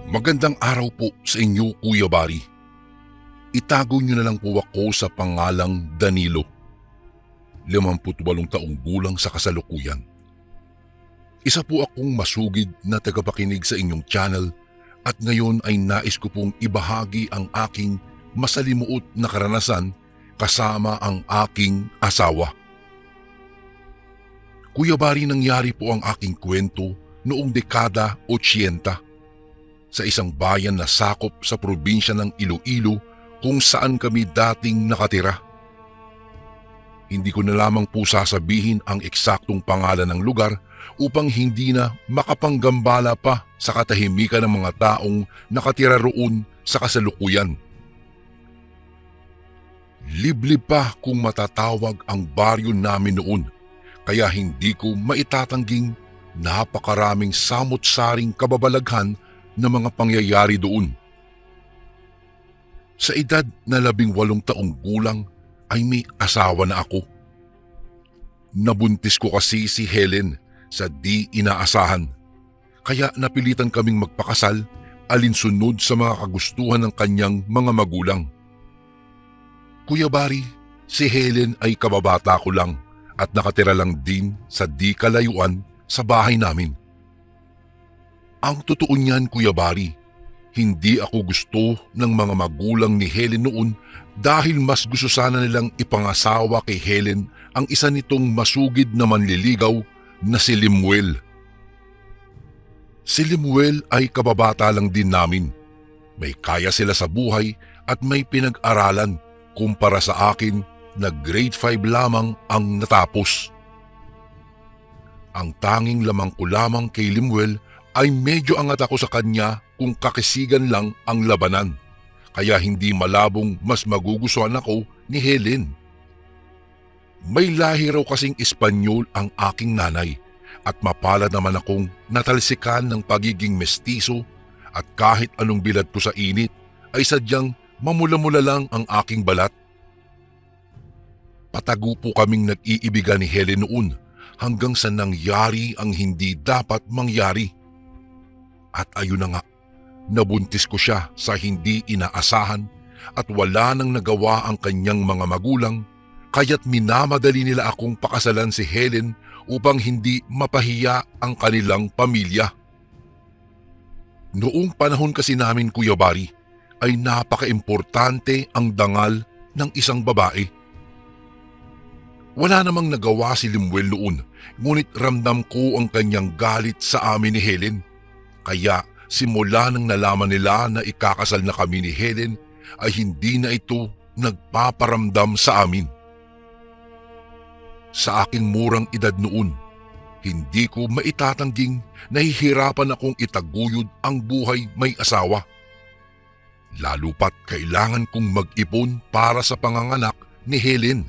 Magandang araw po sa inyo, Kuya Bari. Itago niyo na lang po ako sa pangalang Danilo. 58 taong gulang sa kasalukuyan. Isa po akong masugid na tagapakinig sa inyong channel at ngayon ay nais ko pong ibahagi ang aking masalimuot na karanasan kasama ang aking asawa. Kuya Bari, nangyari po ang aking kwento noong dekada 80 sa isang bayan na sakop sa probinsya ng Iloilo kung saan kami dating nakatira. Hindi ko na lamang po sasabihin ang eksaktong pangalan ng lugar upang hindi na makapanggambala pa sa katahimikan ng mga taong nakatira roon sa kasalukuyan. Liblib pa kung matatawag ang baryo namin noon, kaya hindi ko maitatangging napakaraming samot-saring kababalaghan na mga pangyayari doon. Sa edad na 18 taong gulang ay may asawa na ako. Nabuntis ko kasi si Helen sa di inaasahan, kaya napilitan kaming magpakasal alinsunod sa mga kagustuhan ng kanyang mga magulang. Kuya Bari, si Helen ay kababata ko lang at nakatira lang din sa di kalayuan sa bahay namin. Ang totoo niyan, Kuya Bari, hindi ako gusto ng mga magulang ni Helen noon dahil mas gusto sana nilang ipangasawa kay Helen ang isa nitong masugid na manliligaw na si Limuel. Si Limuel ay kababata lang din namin. May kaya sila sa buhay at may pinag-aralan kumpara sa akin na grade 5 lamang ang natapos. Ang tanging lamang ko lamang kay Limuel ay medyo angat ako sa kanya kung kakisigan lang ang labanan, kaya hindi malabong mas magugustuhan ako ni Helen. May lahi raw kasing Espanyol ang aking nanay at mapalad naman akong natalsikan ng pagiging mestizo at kahit anong bilad ko sa init ay sadyang mamula-mula lang ang aking balat. Patago po kaming nag-iibigan ni Helen noon hanggang sa nangyari ang hindi dapat mangyari. At ayun na nga, nabuntis ko siya sa hindi inaasahan at wala nang nagawa ang kanyang mga magulang, kaya't minamadali nila akong pakasalan si Helen upang hindi mapahiya ang kanilang pamilya. Noong panahon kasi namin, Kuya Bari, ay napaka-importante ang dangal ng isang babae. Wala namang nagawa si Limuel noon, ngunit ramdam ko ang kanyang galit sa amin ni Helen. Kaya simula nang nalaman nila na ikakasal na kami ni Helen ay hindi na ito nagpaparamdam sa amin. Sa aking murang edad noon, hindi ko maitatangging nahihirapan akong itaguyod ang buhay may asawa. Lalo pat kailangan kong mag-ipon para sa panganganak ni Helen.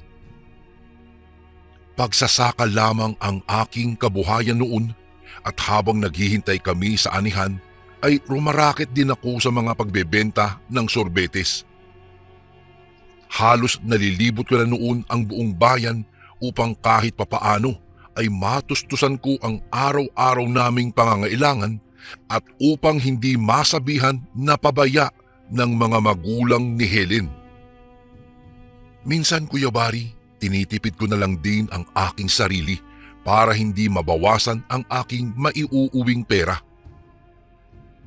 Pagsasaka lamang ang aking kabuhayan noon. At habang naghihintay kami sa anihan, ay rumaraket din ako sa mga pagbebenta ng sorbetes. Halos nalilibot ko na noon ang buong bayan upang kahit papaano ay matustusan ko ang araw-araw naming pangangailangan at upang hindi masabihan na pabaya ng mga magulang ni Helen. Minsan, Kuya Bari, tinitipid ko na lang din ang aking sarili para hindi mabawasan ang aking maiuuwing pera.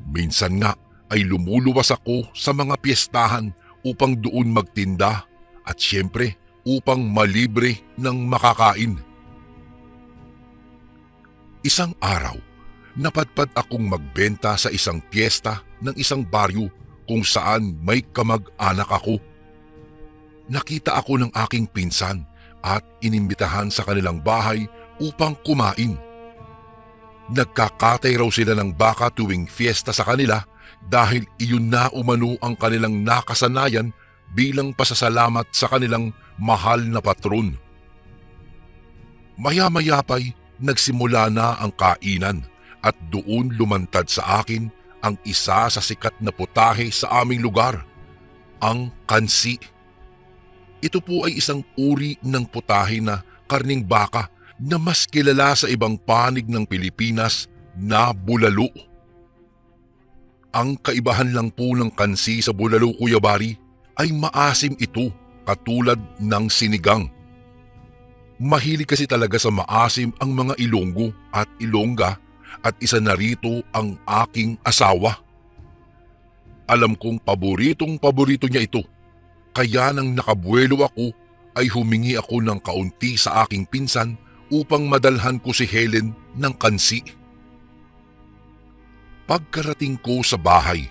Minsan nga ay lumuluwas ako sa mga piyestahan upang doon magtinda at siyempre upang malibre ng makakain. Isang araw, napadpad akong magbenta sa isang piyesta ng isang baryo kung saan may kamag-anak ako. Nakita ako ng aking pinsan at inimbitahan sa kanilang bahay upang kumain. Nagkakatay raw sila ng baka tuwing fiesta sa kanila dahil iyon na umano ang kanilang nakasanayan bilang pasasalamat sa kanilang mahal na patron. Maya-maya pa'y nagsimula na ang kainan at doon lumantad sa akin ang isa sa sikat na putahe sa aming lugar, ang kansi. Ito po ay isang uri ng putahe na karning baka na mas kilala sa ibang panig ng Pilipinas na bulalo. Ang kaibahan lang po ng kansi sa bulalo, Kuya Bari, ay maasim ito katulad ng sinigang. Mahilig kasi talaga sa maasim ang mga Ilonggo at Ilongga at isa na rito ang aking asawa. Alam kong paboritong-paborito niya ito. Kaya nang nakabuelo ako ay humingi ako ng kaunti sa aking pinsan upang madalhan ko si Helen ng kansi. Pagkarating ko sa bahay,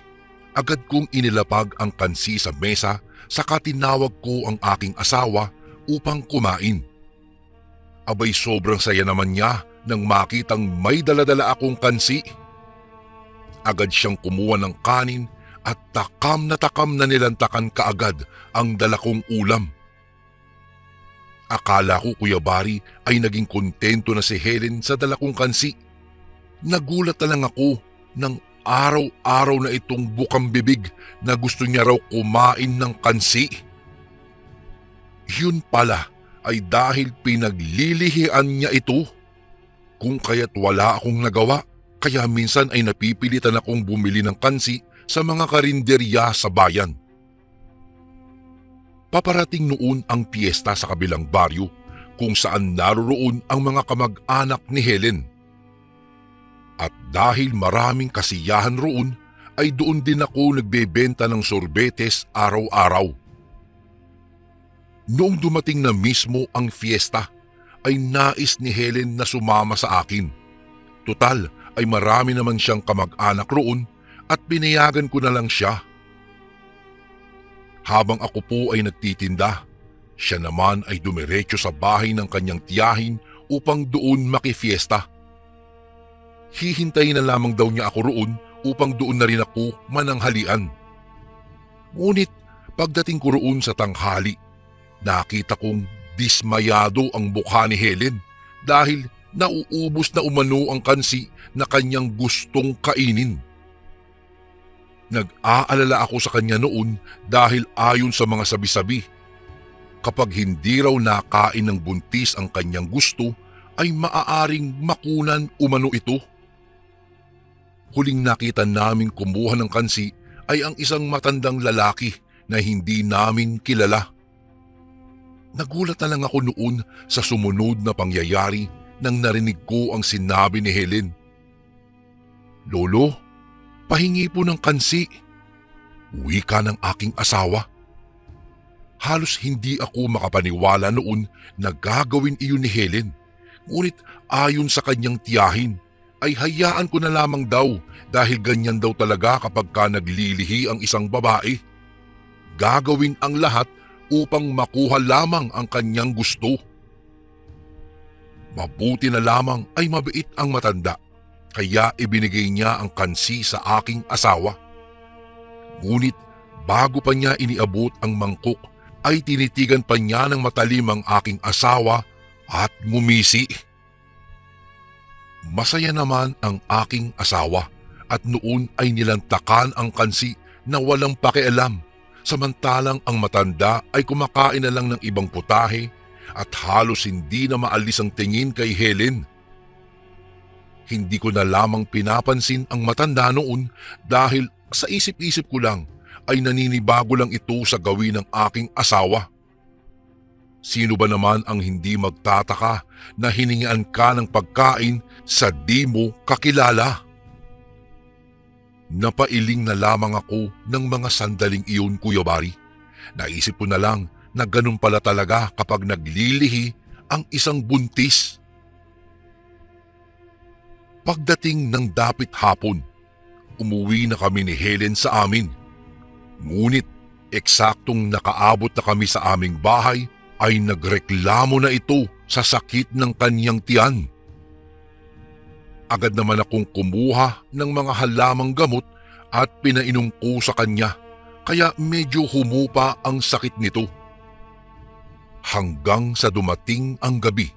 agad kong inilapag ang kansi sa mesa saka tinawag ko ang aking asawa upang kumain. Abay sobrang saya naman niya nang makitang may daladala akong kansi. Agad siyang kumuha ng kanin at takam na nilantakan kaagad ang dala kong ulam. Akala ko, Kuya Bari, ay naging kontento na si Helen sa dala kong kansi. Nagulat na lang ako nang araw-araw na itong bukang bibig na gusto niya raw kumain ng kansi. Yun pala ay dahil pinaglilihian niya ito. Kung kaya't wala akong nagawa, kaya minsan ay napipilitan akong bumili ng kansi sa mga karinderya sa bayan. Paparating noon ang piyesta sa kabilang baryo kung saan naroroon ang mga kamag-anak ni Helen. At dahil maraming kasiyahan roon, ay doon din ako nagbebenta ng sorbetes araw-araw. Noong dumating na mismo ang fiesta, ay nais ni Helen na sumama sa akin. Tutal ay marami naman siyang kamag-anak roon at pinayagan ko na lang siya. Habang ako po ay nagtitinda, siya naman ay dumiretso sa bahay ng kanyang tiyahin upang doon makifiesta. Hihintayin na lamang daw niya ako roon upang doon na rin ako mananghalian. Ngunit pagdating ko roon sa tanghali, nakita kong dismayado ang mukha ni Helen dahil nauubos na umano ang kansi na kanyang gustong kainin. Nag-aalala ako sa kanya noon dahil ayon sa mga sabi-sabi, kapag hindi raw nakain ng buntis ang kanyang gusto ay maaaring makunan umano ito. Huling nakita namin kumuha ng kansi ay ang isang matandang lalaki na hindi namin kilala. Nagulat na lang ako noon sa sumunod na pangyayari nang narinig ko ang sinabi ni Helen. "Lolo, pahingi po ng kansi," wika ng aking asawa. Halos hindi ako makapaniwala noon na gagawin iyon ni Helen. Ngunit ayon sa kanyang tiyahin ay hayaan ko na lamang daw dahil ganyan daw talaga kapag naglilihi ang isang babae. Gagawin ang lahat upang makuha lamang ang kanyang gusto. Mabuti na lamang ay mabait ang matanda, kaya ibinigay niya ang kansi sa aking asawa. Ngunit bago pa niya iniabot ang mangkok ay tinitigan pa niya ng matalim ang aking asawa at ngumisi. Masaya naman ang aking asawa at noon ay nilantakan ang kansi na walang pakialam. Samantalang ang matanda ay kumakain na lang ng ibang putahe at halos hindi na maalis ang tingin kay Helen. Hindi ko na lamang pinapansin ang matanda noon dahil sa isip-isip ko lang ay naninibago lang ito sa gawin ng aking asawa. Sino ba naman ang hindi magtataka na hiningian ka ng pagkain sa di mo kakilala? Napailing na lamang ako ng mga sandaling iyon, Kuya Bari. Naisip ko na lang na ganun pala talaga kapag naglilihi ang isang buntis. Pagdating ng dapit hapon, umuwi na kami ni Helen sa amin. Ngunit eksaktong nakaabot na kami sa aming bahay ay nagreklamo na ito sa sakit ng kanyang tiyan. Agad naman akong kumuha ng mga halamang gamot at pinainom ko sa kanya, kaya medyo humupa ang sakit nito. Hanggang sa dumating ang gabi.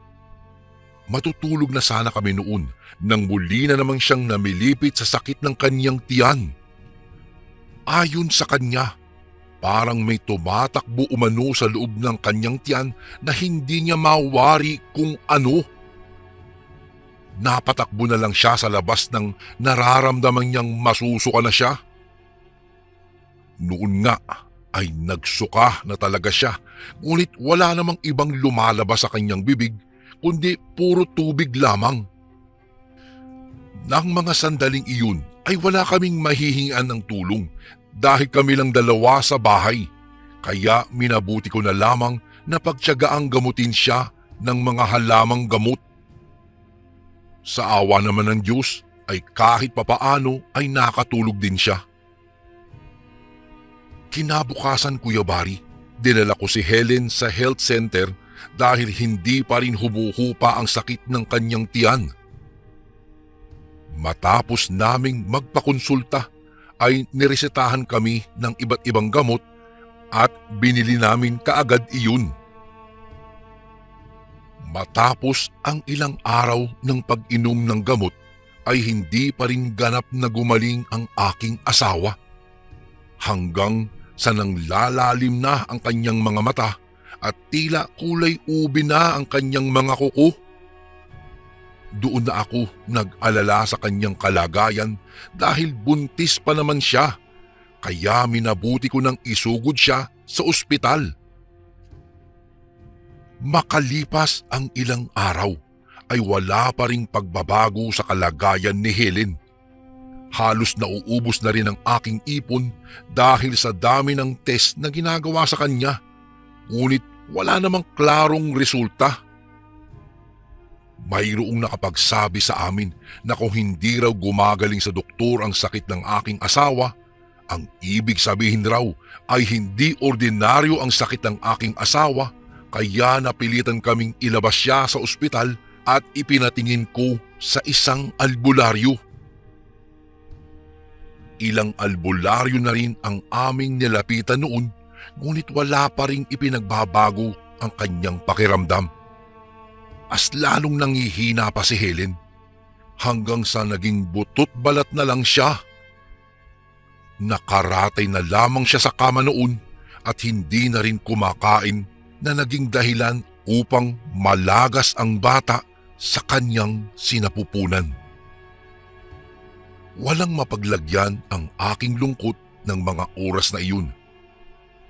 Matutulog na sana kami noon nang muli na naman siyang namilipit sa sakit ng kanyang tiyan. Ayon sa kanya, parang may tumatakbo umano sa loob ng kanyang tiyan na hindi niya mawari kung ano. Napatakbo na lang siya sa labas nang nararamdaman niyang masusuka na siya Noon nga ay nagsuka na talaga siya, ngunit wala namang ibang lumalabas sa kanyang bibig kundi puro tubig lamang. Nang mga sandaling iyon ay wala kaming mahihingan ng tulong dahil kami lang dalawa sa bahay. Kaya minabuti ko na lamang na pagtiyagaang gamutin siya ng mga halamang gamot. Sa awa naman ng Diyos ay kahit papaano ay nakatulog din siya. Kinabukasan, Kuya Bari, dinala ko si Helen sa health center dahil hindi pa rin humuhupa ang sakit ng kanyang tiyan. Matapos naming magpakonsulta ay niresetahan kami ng iba't ibang gamot at binili namin kaagad iyon. Matapos ang ilang araw ng pag-inom ng gamot ay hindi pa rin ganap na gumaling ang aking asawa. Hanggang sa nanglalalim na ang kanyang mga mata at tila kulay ube na ang kanyang mga kuko. Doon na ako nag-alala sa kanyang kalagayan dahil buntis pa naman siya, kaya minabuti ko nang isugod siya sa ospital. Makalipas ang ilang araw ay wala pa ring pagbabago sa kalagayan ni Helen. Halos nauubos na rin ang aking ipon dahil sa dami ng test na ginagawa sa kanya, ngunit wala namang klarong resulta. Mayroong nakapagsabi sa amin na kung hindi raw gumagaling sa doktor ang sakit ng aking asawa, ang ibig sabihin raw ay hindi ordinaryo ang sakit ng aking asawa, kaya napilitan kaming ilabas siya sa ospital at ipinatingin ko sa isang albularyo. Ilang albularyo na rin ang aming nilapitan noon, ngunit wala pa ring ipinagbabago ang kanyang pakiramdam. As lalong nangihina pa si Helen, hanggang sa naging butot balat na lang siya. Nakaratay na lamang siya sa kama noon at hindi na rin kumakain, na naging dahilan upang malagas ang bata sa kanyang sinapupunan. Walang mapaglagyan ang aking lungkot ng mga oras na iyon.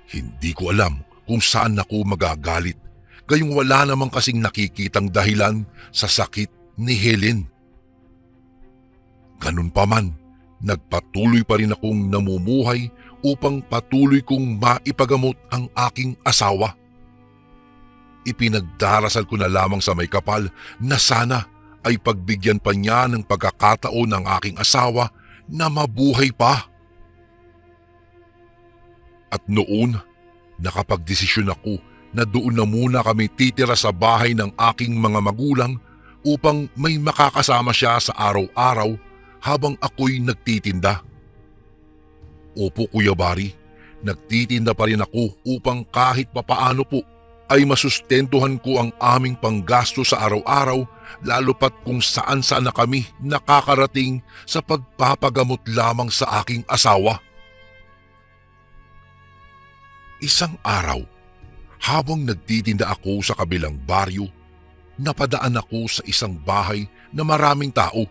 Hindi ko alam kung saan ako magagalit, gayong wala namang kasing nakikitang dahilan sa sakit ni Helen. Ganun pa man, nagpatuloy pa rin akong namumuhay upang patuloy kong maipagamot ang aking asawa. Ipinagdarasal ko na lamang sa may kapal na sana ay pagbigyan pa niya ng pagkakataon ng aking asawa na mabuhay pa. At noon, nakapagdesisyon ako na doon na muna kami titira sa bahay ng aking mga magulang upang may makakasama siya sa araw-araw habang ako'y nagtitinda. Opo, Kuya Bari, nagtitinda pa rin ako upang kahit papaano po ay masustentuhan ko ang aming panggasto sa araw-araw, lalo pat kung saan-saan na kami nakakarating sa pagpapagamot lamang sa aking asawa. Isang araw, habang nagtitinda ako sa kabilang baryo, napadaan ako sa isang bahay na maraming tao.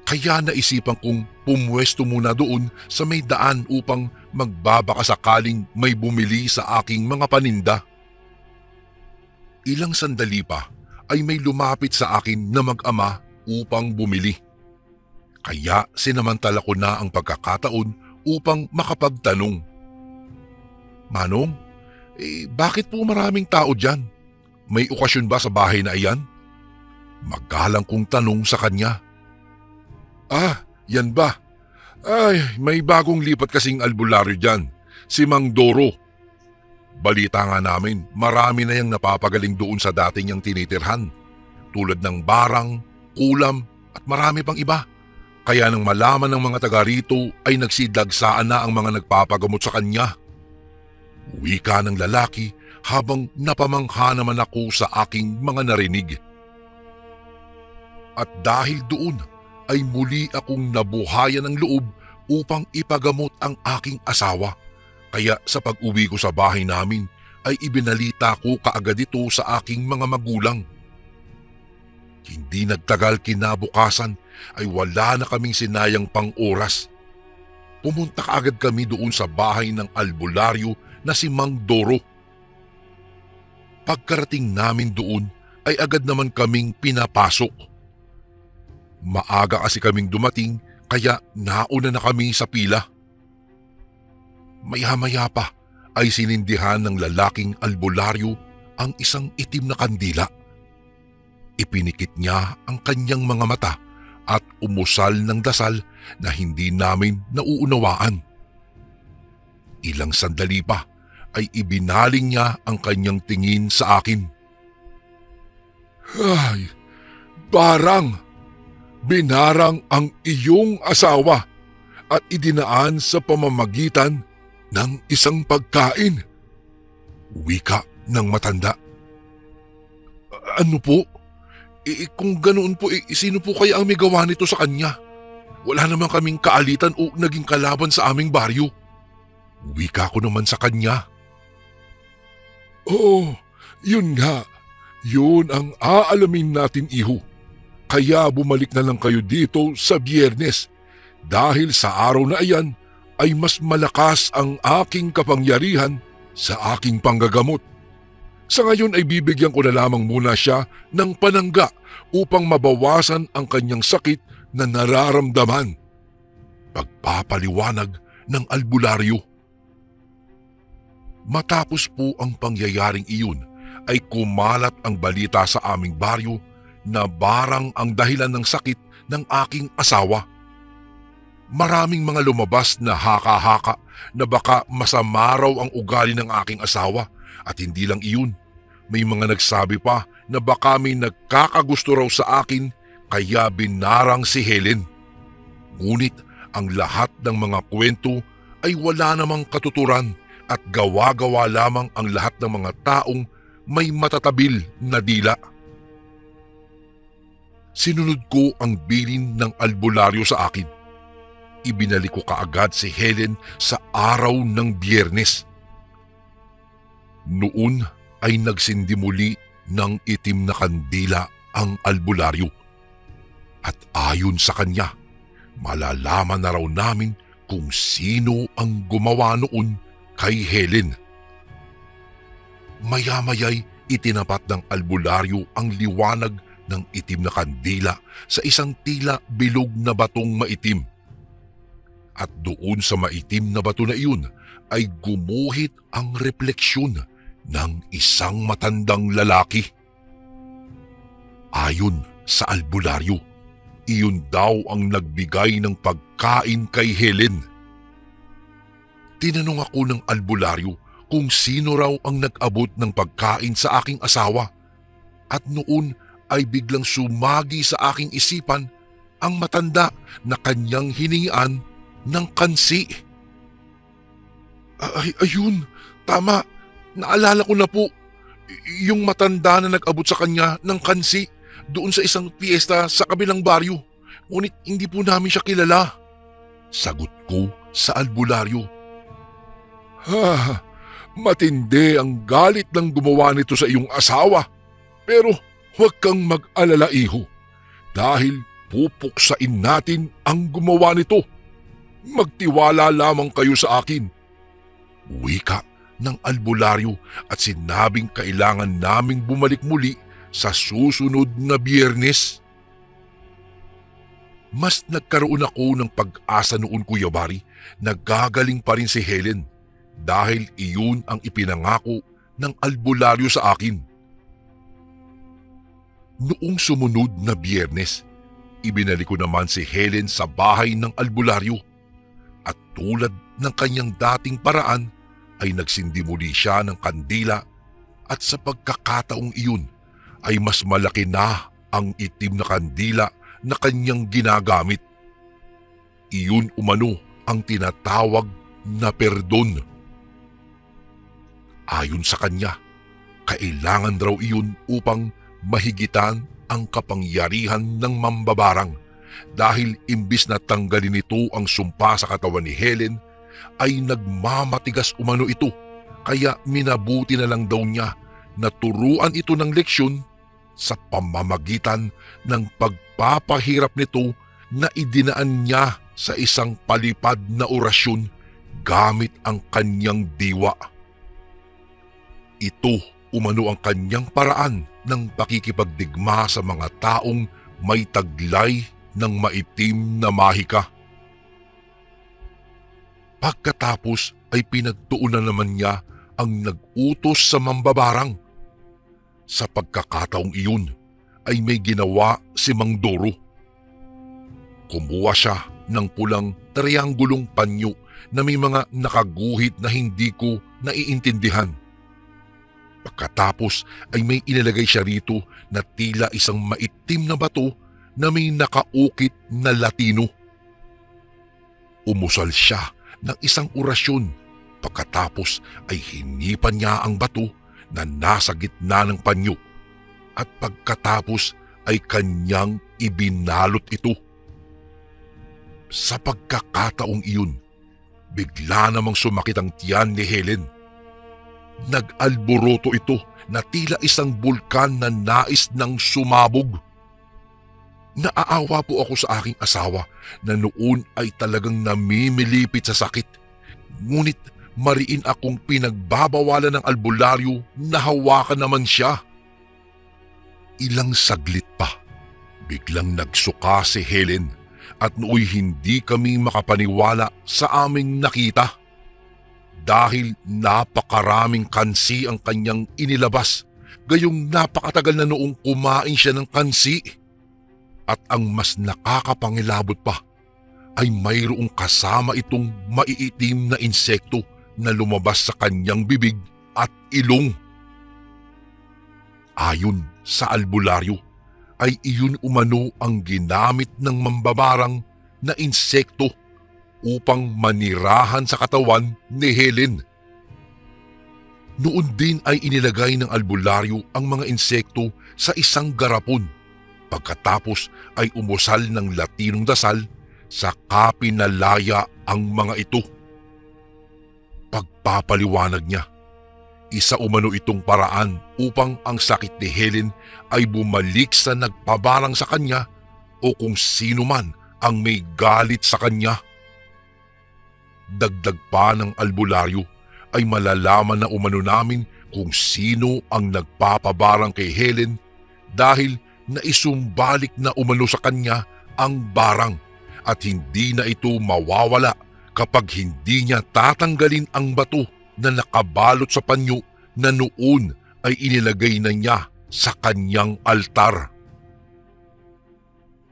Kaya naisipan kong pumwesto muna doon sa may daan upang magbabaka sakaling may bumili sa aking mga paninda. Ilang sandali pa ay may lumapit sa akin na mag-ama upang bumili. Kaya sinamantala ko na ang pagkakataon upang makapagtanong. Manong, bakit po maraming tao dyan? May okasyon ba sa bahay na iyan? Magalang kong tanong sa kanya. Yan ba? Ay, may bagong lipat kasing albularyo dyan, si Mang Doro. Balita nga namin, marami na yang napapagaling doon sa dati niyang tinitirhan, tulad ng barang, kulam at marami pang iba. Kaya nang malaman ng mga taga rito ay nagsidagsaan na ang mga nagpapagamot sa kanya. Wika ng lalaki habang napamangha naman ako sa aking mga narinig. At dahil doon ay muli akong nabuhayan ng loob upang ipagamot ang aking asawa. Kaya sa pag-uwi ko sa bahay namin ay ibinalita ko kaagad ito sa aking mga magulang. Hindi nagtagal kinabukasan ay wala na kaming sinayang pang oras. pumunta kaagad kami doon sa bahay ng albularyo na si Mang Doro. Pagkarating namin doon ay agad naman kaming pinapasok. Maaga kasi kaming dumating kaya nauna na kami sa pila. Maya-maya pa ay sinindihan ng lalaking albularyo ang isang itim na kandila. Ipinikit niya ang kanyang mga mata at umusal ng dasal na hindi namin nauunawaan. Ilang sandali pa ay ibinaling niya ang kanyang tingin sa akin. Ay, barang! Binarang ang iyong asawa at idinaan sa pamamagitan ng isang pagkain. Wika ng matanda. Ano po? Kung ganoon po, sino po kaya ang may gawa nito sa kanya? Wala naman kaming kaalitan o naging kalaban sa aming baryo. Wika ko naman sa kanya. Oh, yun nga. Yun ang aalamin natin, iho. Kaya bumalik na lang kayo dito sa Biyernes dahil sa araw na iyan ay mas malakas ang aking kapangyarihan sa aking panggagamot. Sa ngayon ay bibigyan ko na lamang muna siya ng panangga upang mabawasan ang kanyang sakit na nararamdaman. Pagpapaliwanag ng albularyo. Matapos po ang pangyayaring iyon ay kumalat ang balita sa aming baryo na barang ang dahilan ng sakit ng aking asawa. Maraming mga lumabas na haka-haka na baka masama raw ang ugali ng aking asawa at hindi lang iyon. May mga nagsabi pa na baka may nagkakagusto raw sa akin kaya binarang si Helen. Ngunit ang lahat ng mga kwento ay wala namang katuturan at gawa-gawa lamang ang lahat ng mga taong may matatabil na dila. Sinunod ko ang bilin ng albularyo sa akin. Ibinalik ko kaagad si Helen sa araw ng Biyernes. Noon ay nagsindi muli ng itim na kandila ang albularyo. At ayon sa kanya, malalaman na raw namin kung sino ang gumawa noon kay Helen. Maya-maya'y itinapat ng albularyo ang liwanag ng itim na kandila sa isang tila bilog na batong maitim. At doon sa maitim na bato na iyon ay gumuhit ang refleksyon ng isang matandang lalaki. Ayon sa albularyo, iyon daw ang nagbigay ng pagkain kay Helen. Tinanong ako ng albularyo kung sino raw ang nag-abot ng pagkain sa aking asawa at noon ay biglang sumagi sa aking isipan ang matanda na kanyang hiningian ng kansi. Ayun, tama, naalala ko na po. Yung matanda na nag-abot sa kanya ng kansi doon sa isang piyesta sa kabilang baryo. Ngunit hindi po namin siya kilala. Sagot ko sa albularyo. Matindi ang galit ng gumawa nito sa iyong asawa. Pero huwag kang mag-alala, iho, dahil pupuksain natin ang gumawa nito. Magtiwala lamang kayo sa akin. Wika ng albularyo at sinabing kailangan naming bumalik muli sa susunod na Biyernes. Mas nagkaroon ako ng pag-asa noon, Kuya Bari, na gagaling pa rin si Helen dahil iyon ang ipinangako ng albularyo sa akin. Noong sumunod na Biyernes, ibinalik ko naman si Helen sa bahay ng albularyo at tulad ng kanyang dating paraan ay nagsindi muli siya ng kandila at sa pagkakataong iyon ay mas malaki na ang itim na kandila na kanyang ginagamit. Iyon umano ang tinatawag na perdon. Ayon sa kanya, kailangan raw iyon upang mahigitan ang kapangyarihan ng mambabarang dahil imbis na tanggalin ito ang sumpa sa katawan ni Helen ay nagmamatigas umano ito kaya minabuti na lang daw niya na turuan ito ng leksyon sa pamamagitan ng pagpapahirap nito na idinaan niya sa isang palipad na orasyon gamit ang kanyang diwa. Ito umano ang kanyang paraan ng pakikipagdigma sa mga taong may taglay ng maitim na mahika. Pagkatapos ay pinagtuunan naman niya ang nag-utos sa mambabarang. Sa pagkakataong iyon ay may ginawa si Mang Doro. Kumuha siya ng pulang trianggulong panyo na may mga nakaguhit na hindi ko naiintindihan. Pagkatapos ay may inilagay siya rito na tila isang maitim na bato na may nakaukit na Latino. Umusal siya ng isang orasyon. Pagkatapos ay hinipan niya ang bato na nasa gitna ng panyo at pagkatapos ay kanyang ibinalot ito. Sa pagkakataong iyon, bigla namang sumakit ang tiyan ni Helen. Nag-alboroto ito na tila isang bulkan na nais ng sumabog. Naaawa po ako sa aking asawa na noon ay talagang namimilipit sa sakit. Ngunit mariin akong pinagbabawalan ng albularyo na hawakan naman siya. Ilang saglit pa, biglang nagsuka si Helen at nooy hindi kami makapaniwala sa aming nakita. Dahil napakaraming kansi ang kanyang inilabas, gayong napakatagal na noong kumain siya ng kansi. At ang mas nakakapangilabot pa ay mayroong kasama itong maiitim na insekto na lumabas sa kanyang bibig at ilong. Ayon sa albularyo ay iyon umano ang ginamit ng mambabarang na insekto upang manirahan sa katawan ni Helen. Noon din ay inilagay ng albularyo ang mga insekto sa isang garapon. Pagkatapos ay umusal ng Latinong dasal, saka pinalaya ang mga ito. Pagpapaliwanag niya, isa umano itong paraan upang ang sakit ni Helen ay bumalik sa nagpabarang sa kanya o kung sino man ang may galit sa kanya. Dagdag pa ng albularyo ay malalaman na umano namin kung sino ang nagpapabarang kay Helen dahil naisumbalik na umano sa kanya ang barang at hindi na ito mawawala kapag hindi niya tatanggalin ang bato na nakabalot sa panyo na noon ay inilagay na niya sa kanyang altar.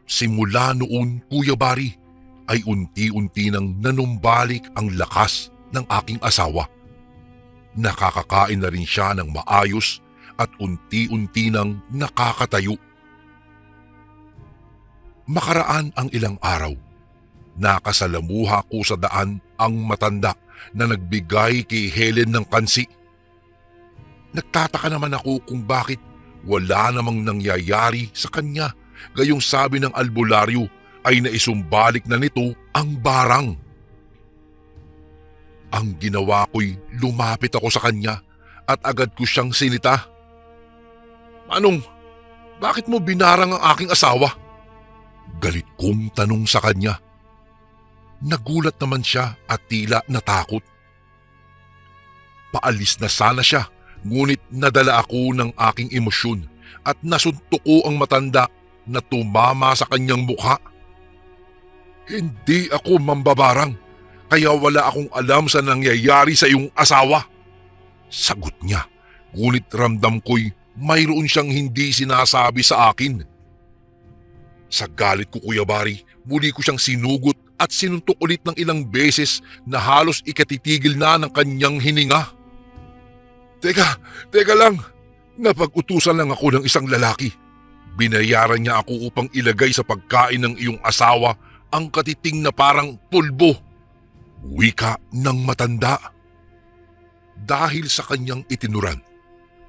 Simula noon, Kuya Bari, ay unti-unti nang nanumbalik ang lakas ng aking asawa. Nakakakain na rin siya ng maayos at unti-unti nang nakakatayo. Makaraan ang ilang araw, nakasalamuha ko sa daan ang matanda na nagbigay kay Helen ng kansi. Nagtataka naman ako kung bakit wala namang nangyayari sa kanya, gayong sabi ng albularyo ay naisumbalik na nito ang barang. Ang ginawa ko'y lumapit ako sa kanya at agad ko siyang sinita. "Manong, bakit mo binarang ang aking asawa?" Galit kong tanong sa kanya. Nagulat naman siya at tila natakot. Paalis na sana siya, ngunit nadala ako ng aking emosyon at nasuntok ko ang matanda na tumama sa kanyang mukha. "Hindi ako mambabarang, kaya wala akong alam sa nangyayari sa iyong asawa," sagot niya, ngunit ramdam ko'y mayroon siyang hindi sinasabi sa akin. Sa galit ko, Kuya Bari, muli ko siyang sinugot at sinuntok ulit ng ilang beses na halos ikatitigil na ng kanyang hininga. Teka lang, napag-utusan lang ako ng isang lalaki. Binayaran niya ako upang ilagay sa pagkain ng iyong asawa ang katiting na parang pulbo. Wika ng matanda. Dahil sa kanyang itinuran,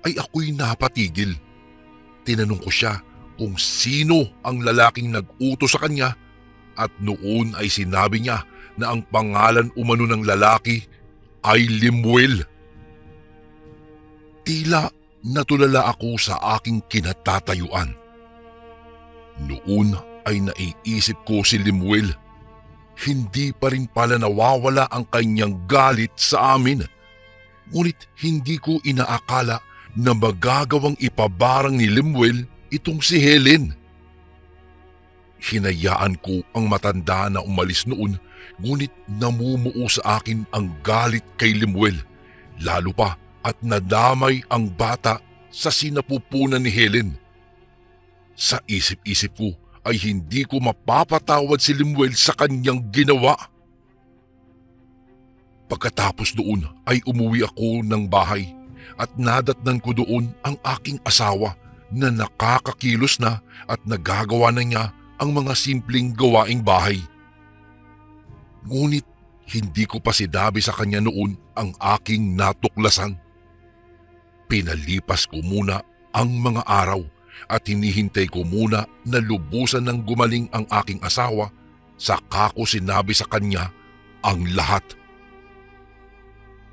ay ako'y napatigil. Tinanong ko siya kung sino ang lalaking nag-utos sa kanya at noon ay sinabi niya na ang pangalan umano ng lalaki ay Limuel. Tila natulala ako sa aking kinatatayuan. Noon ay naiisip ko si Limuel. Hindi pa rin pala nawawala ang kanyang galit sa amin. Ngunit hindi ko inaakala na magagawang ipabarang ni Limuel itong si Helen. Hinayaan ko ang matanda na umalis noon, ngunit namumuo sa akin ang galit kay Limuel, lalo pa at nadamay ang bata sa sinapupunan ni Helen. Sa isip-isip ko ay hindi ko mapapatawad si Limuel sa kanyang ginawa. Pagkatapos doon ay umuwi ako ng bahay at nadatnan ko doon ang aking asawa na nakakakilos na at nagagawa na niya ang mga simpleng gawaing bahay. Ngunit hindi ko pa sinabi sa kanya noon ang aking natuklasan. Pinalipas ko muna ang mga araw at hinihintay ko muna na lubusan ng gumaling ang aking asawa, saka ko sinabi sa kanya ang lahat.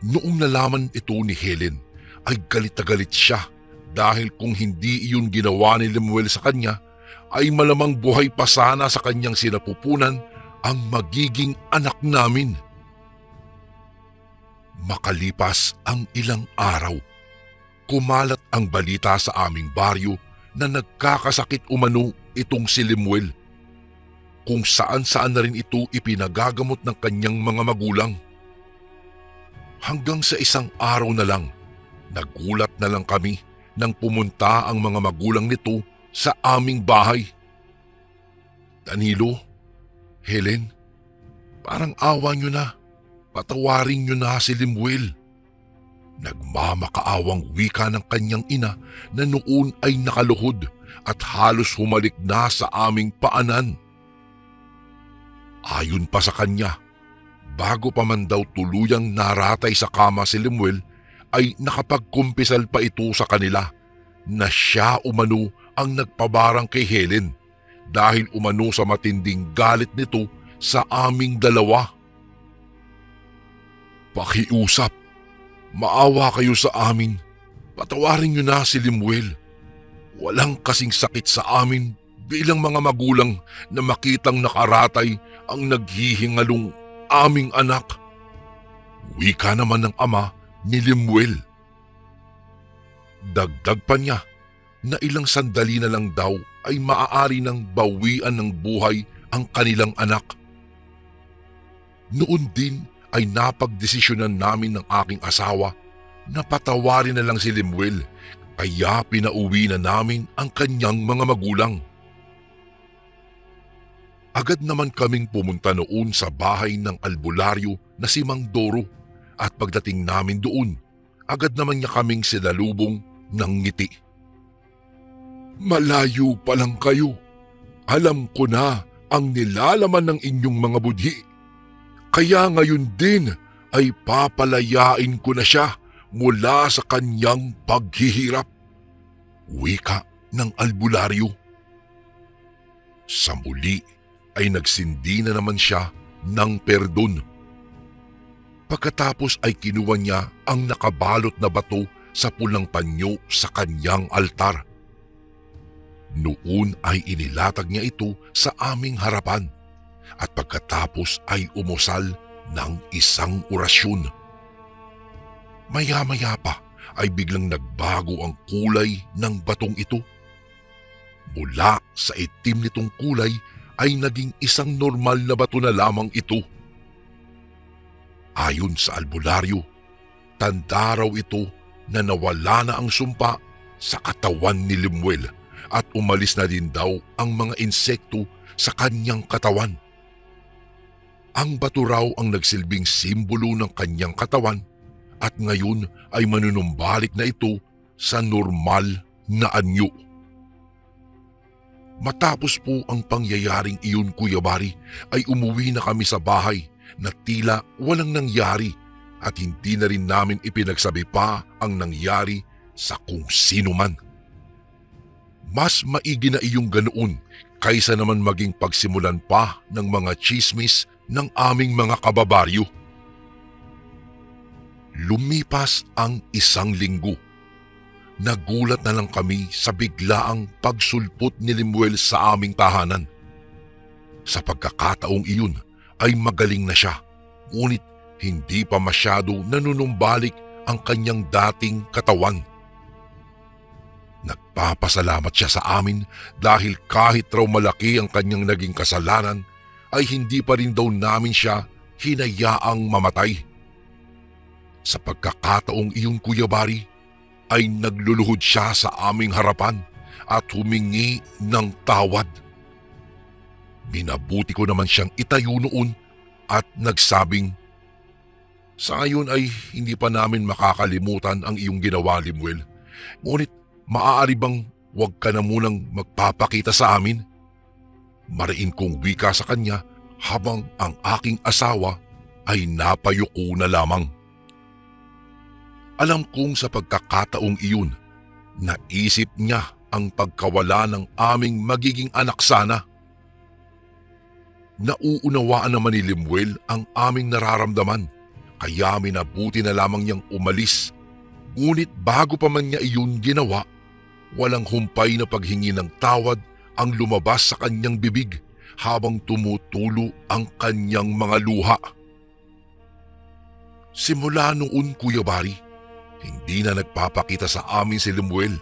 Noong nalaman ito ni Helen ay galit na galit siya dahil kung hindi iyon ginawa ni Lemuel sa kanya ay malamang buhay pa sana sa kanyang sinapupunan ang magiging anak namin. Makalipas ang ilang araw, kumalat ang balita sa aming baryo na nagkakasakit umano itong si Lemuel, kung saan-saan na rin ito ipinagagamot ng kanyang mga magulang. Hanggang sa isang araw na lang, nagulat na lang kami nang pumunta ang mga magulang nito sa aming bahay. Danilo, Helen, parang awa nyo na. Patawarin nyo na si Lemuel. Nagmamakaawang wika ng kanyang ina na noon ay nakaluhod at halos humalik na sa aming paanan. Ayon pa sa kanya, bago pa man daw tuluyang naratay sa kama si Lemuel, ay nakapagkumpisal pa ito sa kanila na siya umano ang nagpabarang kay Helen dahil umano sa matinding galit nito sa aming dalawa. Pakiusap, maawa kayo sa amin. Patawarin niyo na si Lemuel. Walang kasing sakit sa amin bilang mga magulang na makitang nakaratay ang naghihingalong aming anak. Wika naman ng ama ni Lemuel. Dagdag pa niya na ilang sandali na lang daw ay maaari ng bawian ng buhay ang kanilang anak. Noon din ay napagdesisyonan namin ng aking asawa na patawarin na lang si Lemuel, kaya pinauwi na namin ang kanyang mga magulang. Agad naman kaming pumunta noon sa bahay ng albularyo na si Mang Doro at pagdating namin doon, agad naman niya kaming sinalubong ng ngiti. Malayo pa lang kayo. Alam ko na ang nilalaman ng inyong mga budhi. Kaya ngayon din ay papalayain ko na siya mula sa kanyang paghihirap. Wika ng albularyo. Sa muli ay nagsindi na naman siya ng perdon. Pagkatapos ay kinuha niya ang nakabalot na bato sa pulang panyo sa kanyang altar. Noon ay inilatag niya ito sa aming harapan at pagkatapos ay umusal ng isang orasyon. Maya-maya pa ay biglang nagbago ang kulay ng batong ito. Mula sa itim nitong kulay ay naging isang normal na bato na lamang ito. Ayon sa albularyo, tanda raw ito na nawala na ang sumpa sa katawan ni Lemuel at umalis na din daw ang mga insekto sa kanyang katawan. Ang bato raw ang nagsilbing simbolo ng kanyang katawan at ngayon ay manunumbalik na ito sa normal na anyo. Matapos po ang pangyayaring iyon, Kuya Bari, ay umuwi na kami sa bahay na tila walang nangyari at hindi na rin namin ipinagsabi pa ang nangyari sa kung sino man. Mas maigi na iyong ganoon kaysa naman maging pagsimulan pa ng mga chismis ng aming mga kababaryo. Lumipas ang isang linggo. Nagulat na lang kami sa biglaang pagsulpot ni Lemuel sa aming tahanan. Sa pagkakataong iyon ay magaling na siya, ngunit hindi pa masyado nanunumbalik ang kanyang dating katawan. Nagpapasalamat siya sa amin dahil kahit raw malaki ang kanyang naging kasalanan, ay hindi pa rin daw namin siya hinayaang mamatay. Sa pagkakataong iyon, Kuya Bari, ay nagluluhod siya sa aming harapan at humingi ng tawad. Minabuti ko naman siyang itayo noon at nagsabing, "Sa ngayon ay hindi pa namin makakalimutan ang iyong ginawa, Lemuel. Ngunit maaari bang huwag ka na munang magpapakita sa amin?" Mariin kong wika sa kanya habang ang aking asawa ay napayuko na lamang. Alam kong sa pagkakataong iyon, naisip niya ang pagkawala ng aming magiging anak sana. Nauunawaan naman ni Lemuel ang aming nararamdaman, kaya minabuti na lamang niyang umalis. Ngunit bago pa man niya iyon ginawa, walang humpay na paghingi ng tawad ang lumabas sa kanyang bibig habang tumutulo ang kanyang mga luha. Simula noon, Kuya Bari, hindi na nagpapakita sa amin si Lemuel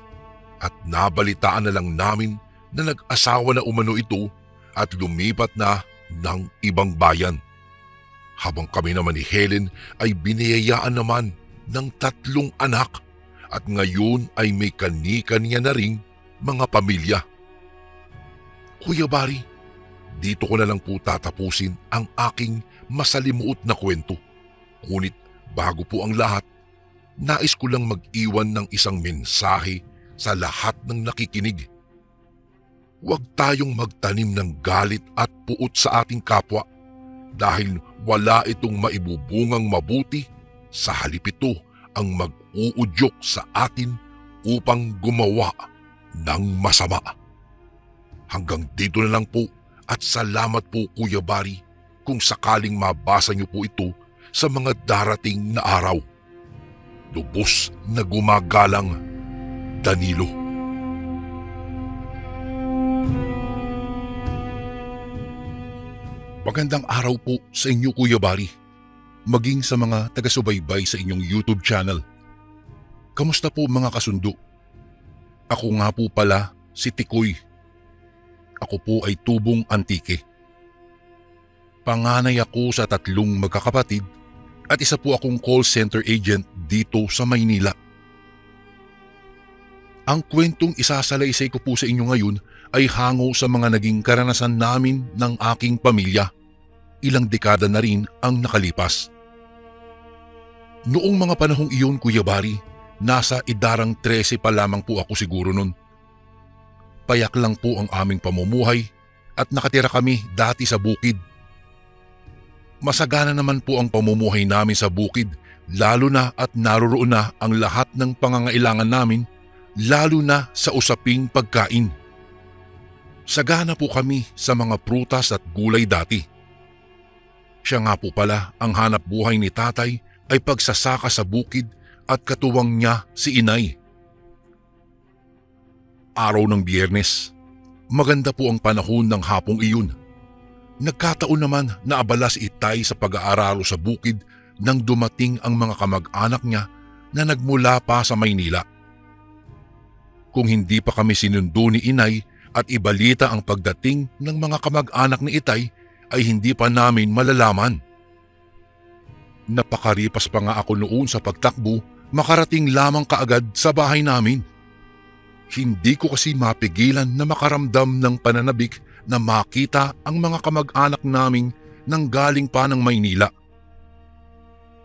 at nabalitaan na lang namin na nag-asawa na umano ito at lumipat na ng ibang bayan. Habang kami naman ni Helen ay biniyayaan naman ng 3 anak at ngayon ay may kani-kaniya na ring mga pamilya. Kuya Bari, dito ko na lang po tatapusin ang aking masalimuot na kwento. Ngunit bago po ang lahat, nais ko lang mag-iwan ng isang mensahe sa lahat ng nakikinig. Huwag tayong magtanim ng galit at puot sa ating kapwa dahil wala itong maibubungang mabuti. Sa halip ito ang mag-uudyok sa atin upang gumawa ng masama. Hanggang dito na lang po at salamat po, Kuya Bari, kung sakaling mabasa niyo po ito sa mga darating na araw. Lubos na gumagalang, Danilo. Magandang araw po sa inyo, Kuya Bari, maging sa mga taga-subaybay sa inyong YouTube channel. Kamusta po mga kasundo? Ako nga po pala si Tikoy. Ako po ay tubong antike. Panganay ako sa 3 magkakapatid at isa po akong call center agent dito sa Maynila. Ang kwentong isasalaysay ko po sa inyo ngayon ay hango sa mga naging karanasan namin ng aking pamilya. Ilang dekada na rin ang nakalipas. Noong mga panahong iyon, Kuya Bari, nasa idarang 13 pa lamang po ako siguro nun. Payak lang po ang aming pamumuhay at nakatira kami dati sa bukid. Masagana naman po ang pamumuhay namin sa bukid, lalo na at naroroon na ang lahat ng pangangailangan namin, lalo na sa usaping pagkain. Sagana po kami sa mga prutas at gulay dati. Siya nga po pala ang hanap buhay ni tatay ay pagsasaka sa bukid at katuwang niya si inay. Araw ng Biyernes, maganda po ang panahon ng hapong iyon. Nagkataon naman na abala si itay sa pag-aaralo sa bukid nang dumating ang mga kamag-anak niya na nagmula pa sa Maynila. Kung hindi pa kami sinundo ni inay at ibalita ang pagdating ng mga kamag-anak ni itay, ay hindi pa namin malalaman. Napakaripas pa nga ako noon sa pagtakbo, makarating lamang kaagad sa bahay namin. Hindi ko kasi mapigilan na makaramdam ng pananabik na makita ang mga kamag-anak naming nanggaling pa ng Maynila.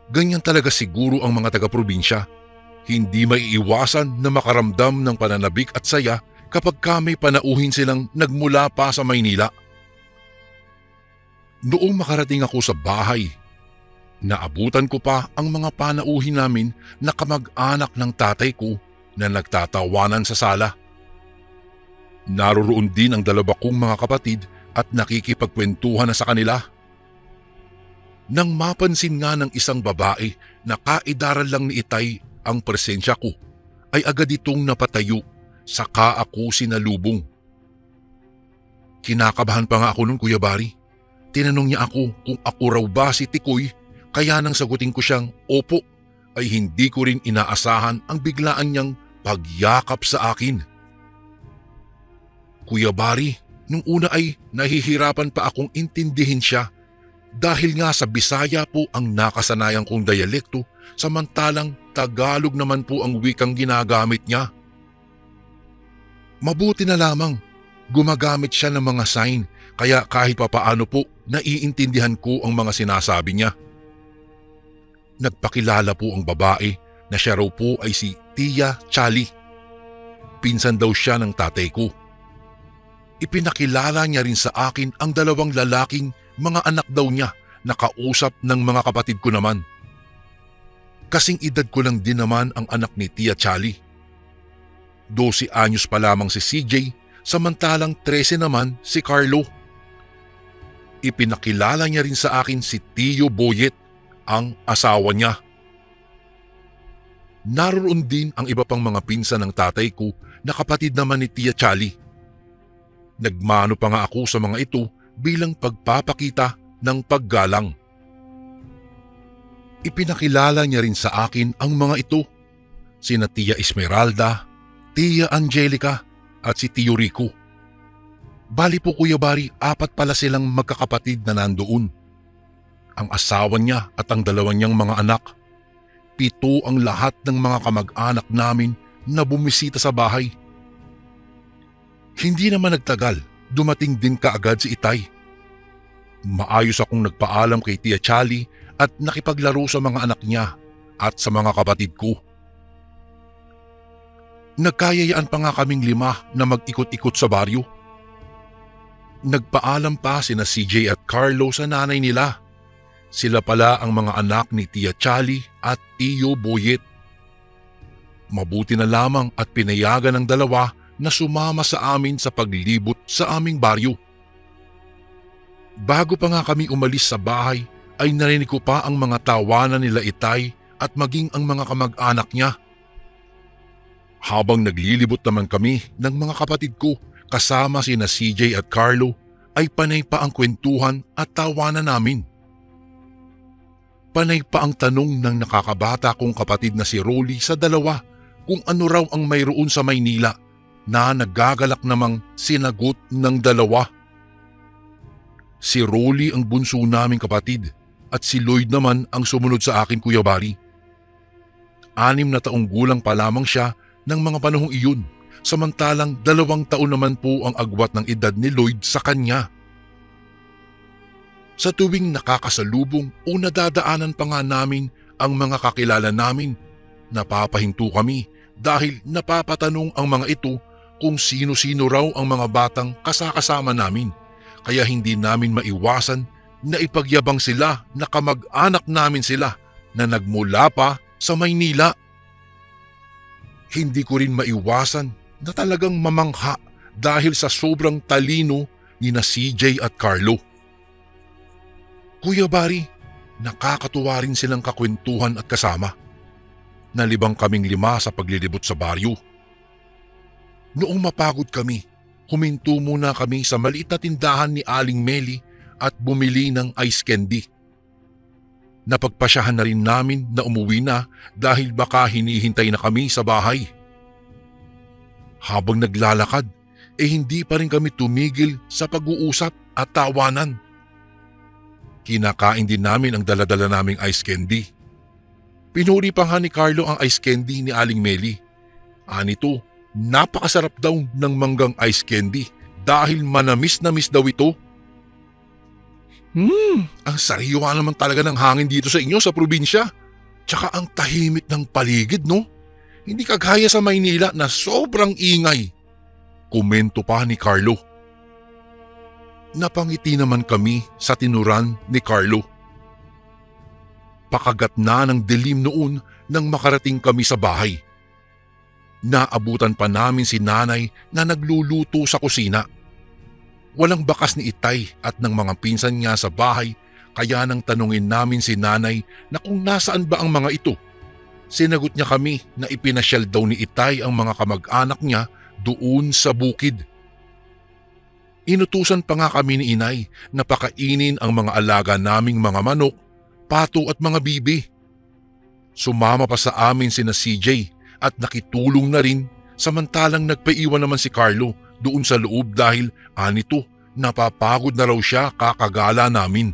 Ganyan talaga siguro ang mga taga-probinsya. Hindi maiiwasan na makaramdam ng pananabik at saya kapag kami panauhin silang nagmula pa sa Maynila. Noong makarating ako sa bahay, naabutan ko pa ang mga panauhin namin na kamag-anak ng tatay ko na nagtatawanan sa sala. Naroroon din ang 2 kong mga kapatid at nakikipagkwentuhan na sa kanila. Nang mapansin nga ng isang babae na kaidaran lang ni itay ang presensya ko, ay agad itong napatayo, saka ako sinalubong. Kinakabahan pa nga ako nun, Kuya Bari. Tinanong niya ako kung ako raw ba si Tikoy, kaya nang sagutin ko siyang opo, ay hindi ko rin inaasahan ang biglaan niyang pagyakap sa akin. Kuya Bari, nung una ay nahihirapan pa akong intindihin siya dahil nga sa Bisaya po ang nakasanayan kong dialekto samantalang Tagalog naman po ang wikang ginagamit niya. Mabuti na lamang, gumagamit siya ng mga sign kaya kahit papaano po naiintindihan ko ang mga sinasabi niya. Nagpakilala po ang babae na siya raw po ay si Tia Chali. Pinsan daw siya ng tatay ko. Ipinakilala niya rin sa akin ang dalawang lalaking mga anak daw niya na kausap ng mga kapatid ko naman. Kasing edad ko lang din naman ang anak ni Tia Chali. 12 anyos pa lamang si CJ, samantalang 13 naman si Carlo. Ipinakilala niya rin sa akin si Tio Boyet, ang asawa niya. Naroon din ang iba pang mga pinsan ng tatay ko na kapatid naman ni Tia Chali. Nagmano pa nga ako sa mga ito bilang pagpapakita ng paggalang. Ipinakilala niya rin sa akin ang mga ito, sina Tia Esmeralda, Tia Angelica at si Tio Rico. Bali po Kuya Bari, 4 pala silang magkakapatid na nandoon. Ang asawa niya at ang dalawa niyang mga anak. 7 ang lahat ng mga kamag-anak namin na bumisita sa bahay. Hindi naman nagtagal, dumating din kaagad si Itay. Maayos akong nagpaalam kay Tia Chali at nakipaglaro sa mga anak niya at sa mga kapatid ko. Nagkayayaan pa nga kaming 5 na mag-ikot-ikot sa baryo. Nagpaalam pa sina CJ at Carlo sa nanay nila. Sila pala ang mga anak ni Tia Chali at Tio Boyet. Mabuti na lamang at pinayagan ng dalawa na sumama sa amin sa paglibot sa aming baryo. Bago pa nga kami umalis sa bahay ay narinig ko pa ang mga tawanan nila Itay at maging ang mga kamag-anak niya. Habang naglilibot naman kami ng mga kapatid ko kasama sina CJ at Carlo ay panay pa ang kwentuhan at tawanan namin. Panay pa ang tanong ng nakakabata kong kapatid na si Rolly sa dalawa kung ano raw ang mayroon sa Maynila na nagagalak namang sinagot ng dalawa. Si Rolly ang bunso naming kapatid at si Lloyd naman ang sumunod sa akin Kuya Bari. 6 na taong gulang pa lamang siya ng mga panahong iyon samantalang 2 taon naman po ang agwat ng edad ni Lloyd sa kanya. Sa tuwing nakakasalubong o nadadaanan pa nga namin ang mga kakilala namin, napapahinto kami dahil napapatanong ang mga ito kung sino-sino raw ang mga batang kasakasama namin kaya hindi namin maiwasan na ipagyabang sila na kamag-anak namin sila na nagmula pa sa Maynila. Hindi ko rin maiwasan na talagang mamangha dahil sa sobrang talino ni na CJ at Carlo. Kuya Bari, nakakatuwa rin silang kakwentuhan at kasama. Nalibang kaming 5 sa paglilibot sa baryo. Noong mapagod kami, huminto muna kami sa maliit na tindahan ni Aling Meli at bumili ng ice candy. Napagpasyahan na rin namin na umuwi na dahil baka hinihintay na kami sa bahay. Habang naglalakad, hindi pa rin kami tumigil sa pag-uusap at tawanan. Kinakain din namin ang daladala naming ice candy. Pinuri pa nga ni Carlo ang ice candy ni Aling Meli. Anito, napakasarap daw ng manggang ice candy dahil manamis-namis daw ito. Ang sariwa naman talaga ng hangin dito sa inyo sa probinsya. Tsaka ang tahimik ng paligid, no? Hindi kagaya sa Maynila na sobrang ingay. Komento pa ni Carlo. Napangiti naman kami sa tinuran ni Carlo. Pakagat na ng dilim noon nang makarating kami sa bahay. Naabutan pa namin si nanay na nagluluto sa kusina. Walang bakas ni Itay at ng mga pinsan niya sa bahay kaya nang tanungin namin si nanay na kung nasaan ba ang mga ito. Sinagot niya kami na ipinasyal daw ni Itay ang mga kamag-anak niya doon sa bukid. Inutusan pa nga kami ni inay na pakainin ang mga alaga naming mga manok, pato at mga bibi. Sumama pa sa amin sina CJ at nakitulong na rin, samantalang nagpaiwan naman si Carlo doon sa loob dahil anito napapagod na raw siya kakagala namin.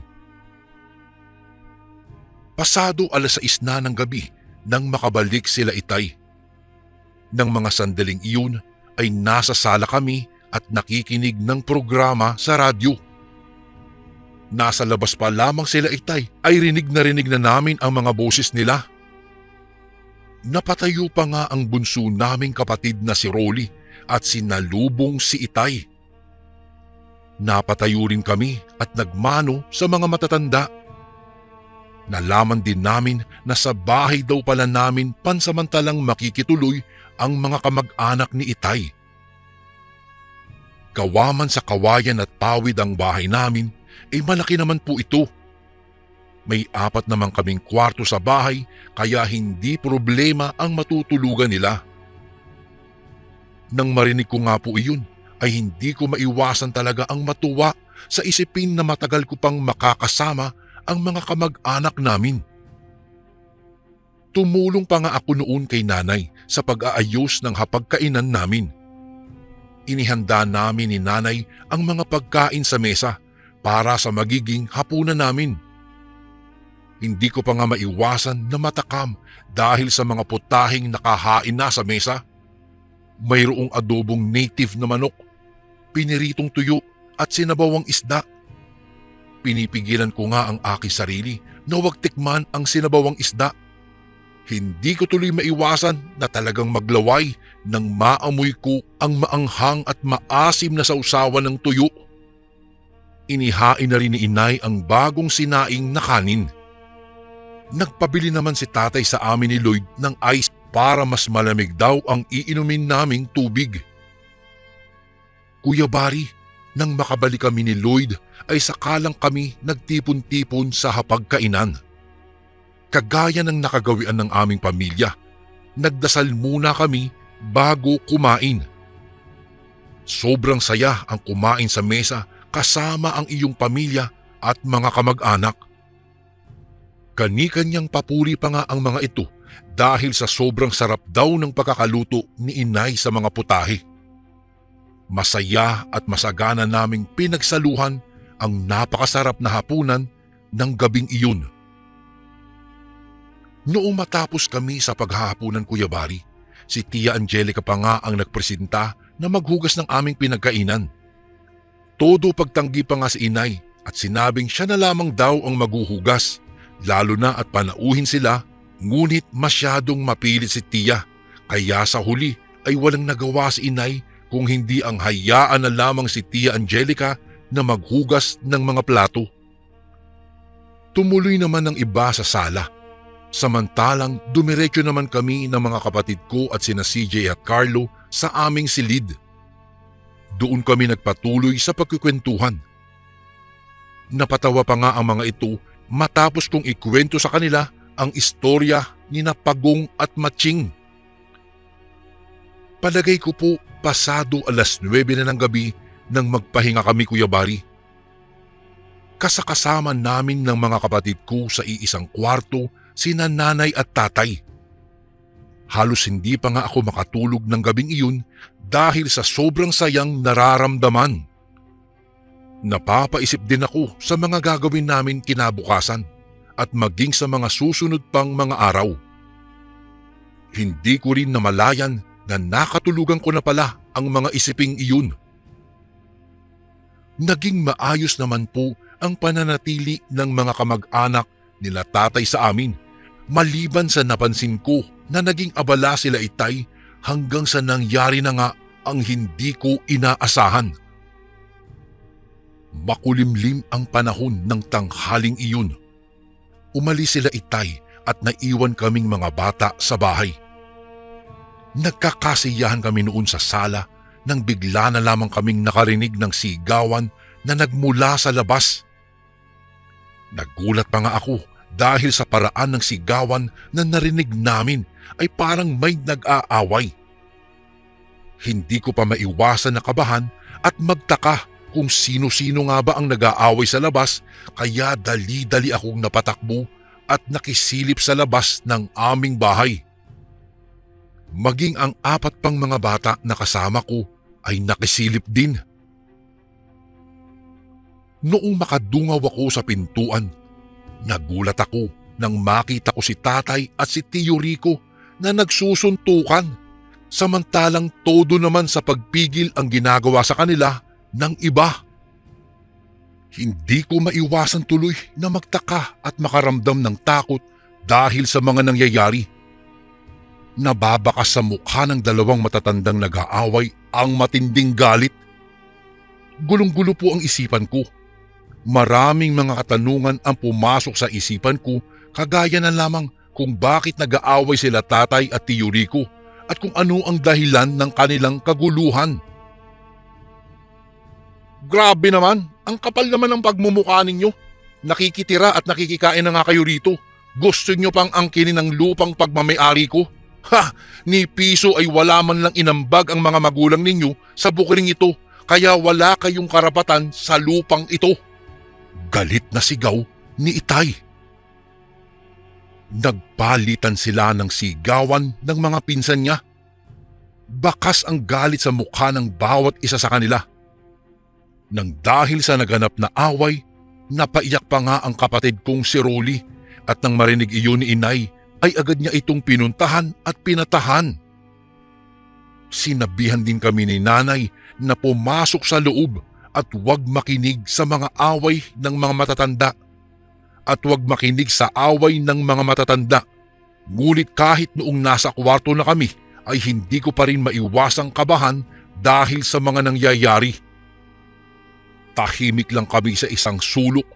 Pasado 6:00 na ng gabi nang makabalik sila itay. Nang mga sandaling iyon ay nasa sala kami at nakikinig ng programa sa radyo. Nasa labas pa lamang sila itay ay rinig na namin ang mga boses nila. Napatayo pa nga ang bunso naming kapatid na si Rolly at sinalubong si itay. Napatayo rin kami at nagmano sa mga matatanda. Nalaman din namin na sa bahay daw pala namin pansamantalang makikituloy ang mga kamag-anak ni itay. Gawa man sa kawayan at pawid ang bahay namin, ay malaki naman po ito. May 4 naman kaming kwarto sa bahay kaya hindi problema ang matutulugan nila. Nang marinig ko nga po iyon, ay hindi ko maiwasan talaga ang matuwa sa isipin na matagal ko pang makakasama ang mga kamag-anak namin. Tumulong pa nga ako noon kay nanay sa pag-aayos ng hapagkainan namin. Inihanda namin ni nanay ang mga pagkain sa mesa para sa magiging hapunan namin. Hindi ko pa nga maiwasan na matakam dahil sa mga putahing nakahain na sa mesa. Mayroong adobong native na manok, piniritong tuyo at sinabawang isda. Pinipigilan ko nga ang aking sarili na huwag tikman ang sinabawang isda. Hindi ko tuloy maiwasan na talagang maglaway nang maamoy ko ang maanghang at maasim na sausawan ng tuyo. Inihain na rin ni inay ang bagong sinaing na kanin. Nagpabili naman si tatay sa amin ni Lloyd ng ice para mas malamig daw ang iinumin naming tubig. Kuya Barry, nang makabalik kami ni Lloyd ay sakalang kami nagtipon-tipon sa hapagkainan. Kagaya ng nakagawian ng aming pamilya, nagdasal muna kami bago kumain. Sobrang saya ang kumain sa mesa kasama ang iyong pamilya at mga kamag-anak. Kani-kanyang papuri pa nga ang mga ito dahil sa sobrang sarap daw ng pagkakaluto ni inay sa mga putahe. Masaya at masagana naming pinagsaluhan ang napakasarap na hapunan ng gabing iyon. Noong matapos kami sa paghahapunan, Kuya Barry, si Tia Angelica pa nga ang nagpresenta na maghugas ng aming pinagkainan. Todo pagtanggi pa nga si inay at sinabing siya na lamang daw ang maghuhugas, lalo na at panauhin sila, ngunit masyadong mapilit si Tia, kaya sa huli ay walang nagawa si inay kung hindi ang hayaan na lamang si Tia Angelica na maghugas ng mga plato. Tumuloy naman ang iba sa sala. Samantalang dumiretso naman kami ng mga kapatid ko at sina CJ at Carlo sa aming silid. Doon kami nagpatuloy sa pagkukwentuhan. Napatawa pa nga ang mga ito matapos kong ikwento sa kanila ang istorya ni Pagong at Matching. Palagay ko po pasado 9:00 na ng gabi nang magpahinga kami, Kuya Barry. Kasakasama namin ng mga kapatid ko sa iisang kwarto sina nanay at tatay. Halos hindi pa nga ako makatulog ng gabing iyon dahil sa sobrang sayang nararamdaman. Napapaisip din ako sa mga gagawin namin kinabukasan at maging sa mga susunod pang mga araw. Hindi ko rin namalayan na nakatulugan ko na pala ang mga isiping iyon. Naging maayos naman po ang pananatili ng mga kamag-anak nila tatay sa amin, maliban sa napansin ko na naging abala sila itay hanggang sa nangyari na nga ang hindi ko inaasahan. Makulimlim ang panahon ng tanghaling iyon. Umalis sila itay at naiwan kaming mga bata sa bahay. Nagkakasiyahan kami noon sa sala nang bigla na lamang kaming nakarinig ng sigawan na nagmula sa labas. Nagulat pa nga ako dahil sa paraan ng sigawan na narinig namin ay parang may nag-aaway. Hindi ko pa maiwasan na kabahan at magtaka kung sino-sino nga ba ang nag-aaway sa labas, kaya dali-dali akong napatakbo at nakisilip sa labas ng aming bahay. Maging ang 4 pang mga bata na kasama ko ay nakisilip din. Noong makadungaw ako sa pintuan, nagulat ako nang makita ko si tatay at si Tio Rico na nagsusuntukan, samantalang todo naman sa pagpigil ang ginagawa sa kanila ng iba. Hindi ko maiwasan tuloy na magtaka at makaramdam ng takot dahil sa mga nangyayari. Nababakas sa mukha ng 2 matatandang nag-aaway ang matinding galit. Gulong-gulo po ang isipan ko. Maraming mga katanungan ang pumasok sa isipan ko, kagaya na lamang kung bakit nag-aaway sila tatay at Tio Rico at kung ano ang dahilan ng kanilang kaguluhan. Grabe naman, ang kapal naman ng pagmumukha ninyo. Nakikitira at nakikikain na nga kayo rito. Gusto nyo pang angkinin ng lupang pagmamayari ko? Ha! Ni piso ay wala man lang inambag ang mga magulang ninyo sa bukiring ito, kaya wala kayong karapatan sa lupang ito. Galit na sigaw ni Itay. Nagpalitan sila ng sigawan ng mga pinsan niya. Bakas ang galit sa mukha ng bawat isa sa kanila. Nang dahil sa naganap na away, napaiyak pa nga ang kapatid kong si Rolly, at nang marinig iyon ni Inay, ay agad niya itong pinuntahan at pinatahan. Sinabihan din kami ni Nanay na pumasok sa loob at huwag makinig sa mga away ng mga matatanda. At huwag makinig sa away ng mga matatanda. Ngunit kahit noong nasa kwarto na kami ay hindi ko pa rin maiwasang kabahan dahil sa mga nangyayari. Tahimik lang kami sa isang sulok.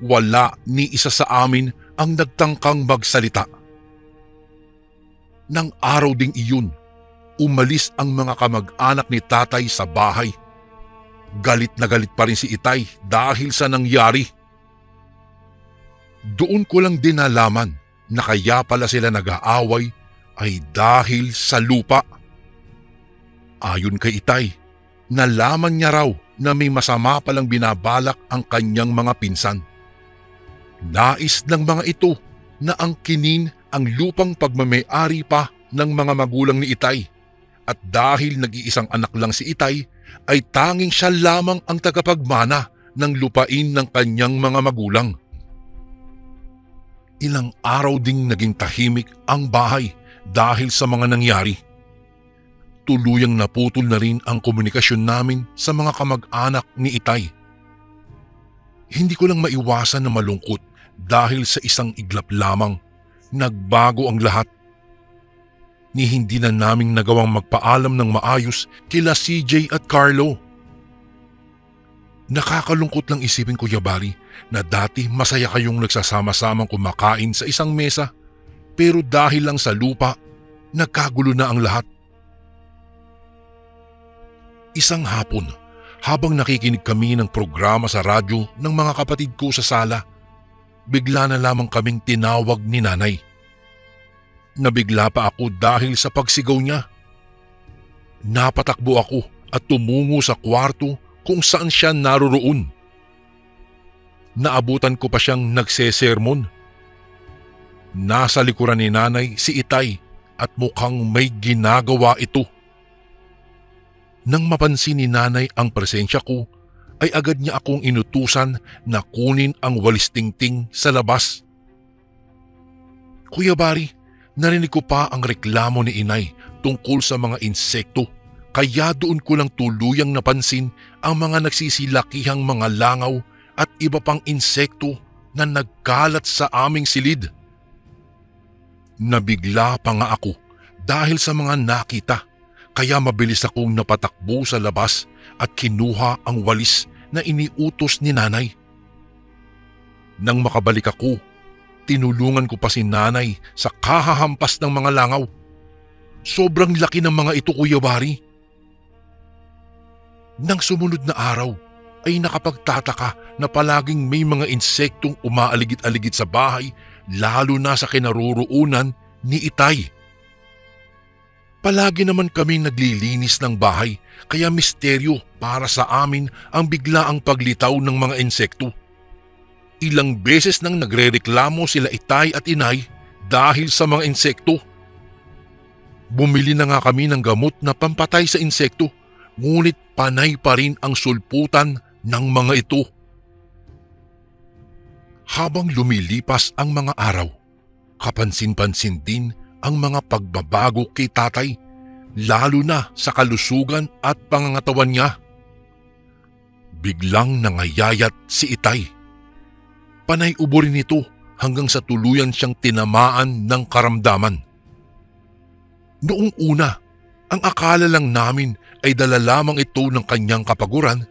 Wala ni isa sa amin ang nagtangkang magsalita. Nang araw ding iyon, umalis ang mga kamag-anak ni tatay sa bahay. Galit na galit pa rin si Itay dahil sa nangyari. Doon ko lang din nalaman na kaya pala sila nag-aaway ay dahil sa lupa. Ayon kay Itay, nalaman niya raw na may masama palang binabalak ang kanyang mga pinsan. Nais ng mga ito na angkinin ang lupang pagmamayari pa ng mga magulang ni Itay, at dahil nag-iisang anak lang si Itay, ay tanging siya lamang ang tagapagmana ng lupain ng kanyang mga magulang. Ilang araw ding naging tahimik ang bahay dahil sa mga nangyari. Tuluyang naputol na rin ang komunikasyon namin sa mga kamag-anak ni Itay. Hindi ko lang maiwasan na malungkot dahil sa isang iglap lamang, nagbago ang lahat. Ni hindi na naming nagawang magpaalam ng maayos kila CJ at Carlo. Nakakalungkot lang isipin, Kuya Bari, na dati masaya kayong nagsasama-samang kumakain sa isang mesa, pero dahil lang sa lupa, nagkagulo na ang lahat. Isang hapon, habang nakikinig kami ng programa sa radyo ng mga kapatid ko sa sala, bigla na lamang kaming tinawag ni Nanay. Nabigla pa ako dahil sa pagsigaw niya. Napatakbo ako at tumungo sa kwarto kung saan siya naroroon. Naabutan ko pa siyang nagsesermon. Nasa likuran ni Nanay si Itay at mukhang may ginagawa ito. Nang mapansin ni Nanay ang presensya ko, ay agad niya akong inutusan na kunin ang walis tingting sa labas. Kuya Bari, narinig ko pa ang reklamo ni Inay tungkol sa mga insekto, kaya doon ko lang tuluyang napansin ang mga nagsisilakihang mga langaw at iba pang insekto na nagkalat sa aming silid. Nabigla pa nga ako dahil sa mga nakita, kaya mabilis akong napatakbo sa labas at kinuha ang walis na iniutos ni Nanay. Nang makabalik ako, tinulungan ko pa si Nanay sa kahahampas ng mga langaw. Sobrang laki ng mga ito, Kuya Bari. Nang sumunod na araw, ay nakapagtataka na palaging may mga insektong umaaligid-aligid sa bahay, lalo na sa kinaroroonan ni Itay. Palagi naman kaming naglilinis ng bahay kaya misteryo para sa amin ang biglaang paglitaw ng mga insekto. Ilang beses nang nagrereklamo sila itay at inay dahil sa mga insekto. Bumili na nga kami ng gamot na pampatay sa insekto, ngunit panay pa rin ang sulputan ng mga ito. Habang lumilipas ang mga araw, kapansin-pansin din ang mga pagbabago kay tatay, lalo na sa kalusugan at pangangatawan niya. Biglang nangayayat si itay. Panay ubo rin ito hanggang sa tuluyan siyang tinamaan ng karamdaman. Noong una, ang akala lang namin ay dala lamang ito ng kanyang kapaguran,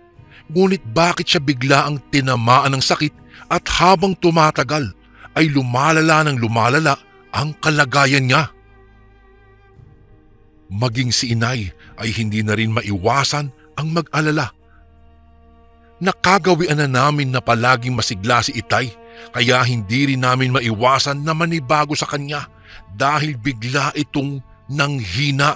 ngunit bakit siya bigla ang tinamaan ng sakit at habang tumatagal ay lumalala ng lumalala ang kalagayan niya. Maging si inay ay hindi na rin maiwasan ang mag-alala. Nakagawian na namin na palaging masigla si itay, kaya hindi rin namin maiwasan na manibago sa kanya dahil bigla itong nanghina.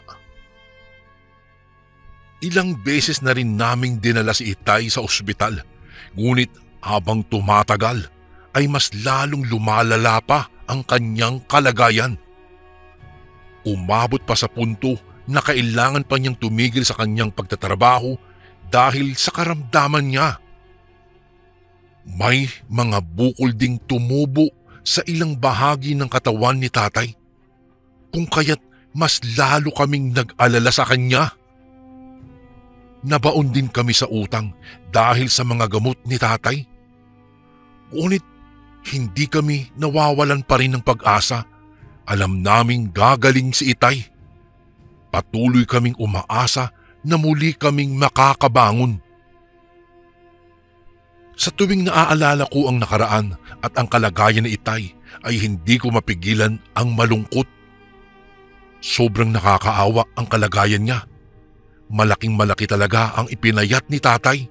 Ilang beses na rin naming dinala si itay sa ospital, ngunit habang tumatagal ay mas lalong lumalala pa ang kanyang kalagayan. Umabot pa sa punto na kailangan pa niyang tumigil sa kanyang pagtatrabaho dahil sa karamdaman niya. May mga bukol ding tumubo sa ilang bahagi ng katawan ni tatay, kung kaya't mas lalo kaming nag-alala sa kanya. Nabaon din kami sa utang dahil sa mga gamot ni tatay. Ngunit hindi kami nawawalan pa rin ng pag-asa. Alam naming gagaling si itay. Patuloy kaming umaasa na muli kaming makakabangon. Sa tuwing naaalala ko ang nakaraan at ang kalagayan ni itay ay hindi ko mapigilan ang malungkot. Sobrang nakakaawa ang kalagayan niya. Malaking-malaki talaga ang ipinayat ni tatay.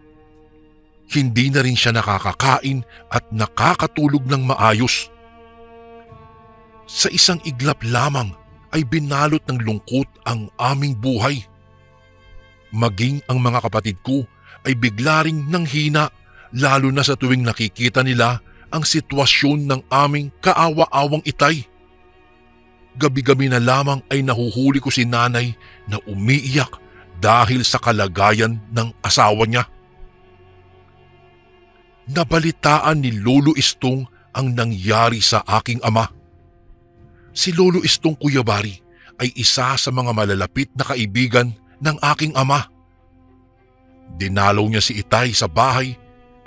Hindi na rin siya nakakakain at nakakatulog ng maayos. Sa isang iglap lamang ay binalot ng lungkot ang aming buhay. Maging ang mga kapatid ko ay bigla ring nanghina, lalo na sa tuwing nakikita nila ang sitwasyon ng aming kaawa-awang itay. Gabi-gabi na lamang ay nahuhuli ko si nanay na umiiyak dahil sa kalagayan ng asawa niya. Nabalitaan ni Lolo Istong ang nangyari sa aking ama. Si Lolo Istong Kuyabari ay isa sa mga malalapit na kaibigan ng aking ama. Dinalaw niya si itay sa bahay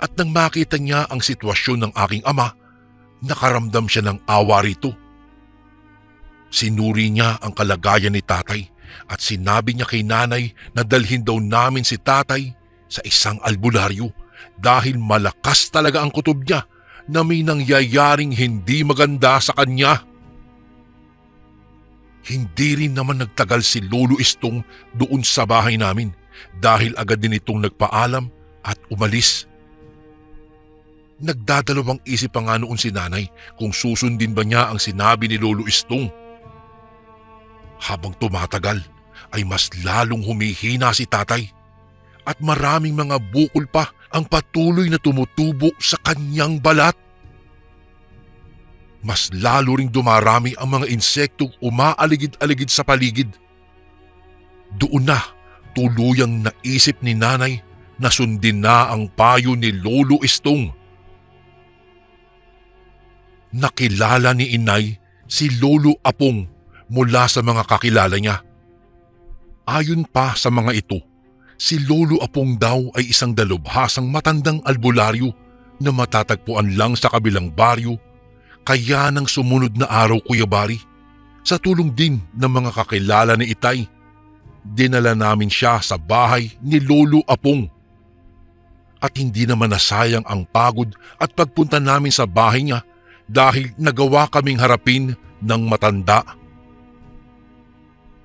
at nang makita niya ang sitwasyon ng aking ama, nakaramdam siya ng awa rito. Sinuri niya ang kalagayan ni tatay at sinabi niya kay nanay na dalhin daw namin si tatay sa isang albularyo dahil malakas talaga ang kutob niya na may nangyayaring hindi maganda sa kanya. Hindi rin naman nagtagal si Lolo Istong doon sa bahay namin dahil agad din itong nagpaalam at umalis. Nagdadalawang isip pa nga noon si nanay kung susundin ba niya ang sinabi ni Lolo Istong. Habang tumatagal ay mas lalong humihina si tatay at maraming mga bukol pa ang patuloy na tumutubo sa kanyang balat. Mas lalo ring dumarami ang mga insektong umaaligid-aligid sa paligid. Doon na tuluyang naisip ni nanay na sundin na ang payo ni Lolo Istong. Nakilala ni inay si Lolo Apong mula sa mga kakilala niya. Ayon pa sa mga ito, si Lolo Apong daw ay isang dalubhasang matandang albularyo na matatagpuan lang sa kabilang baryo. Kaya nang sumunod na araw, Kuya Bari, sa tulong din ng mga kakilala ni itay, dinala namin siya sa bahay ni Lolo Apong. At hindi naman nasayang ang pagod at pagpunta namin sa bahay niya dahil nagawa kaming harapin ng matanda.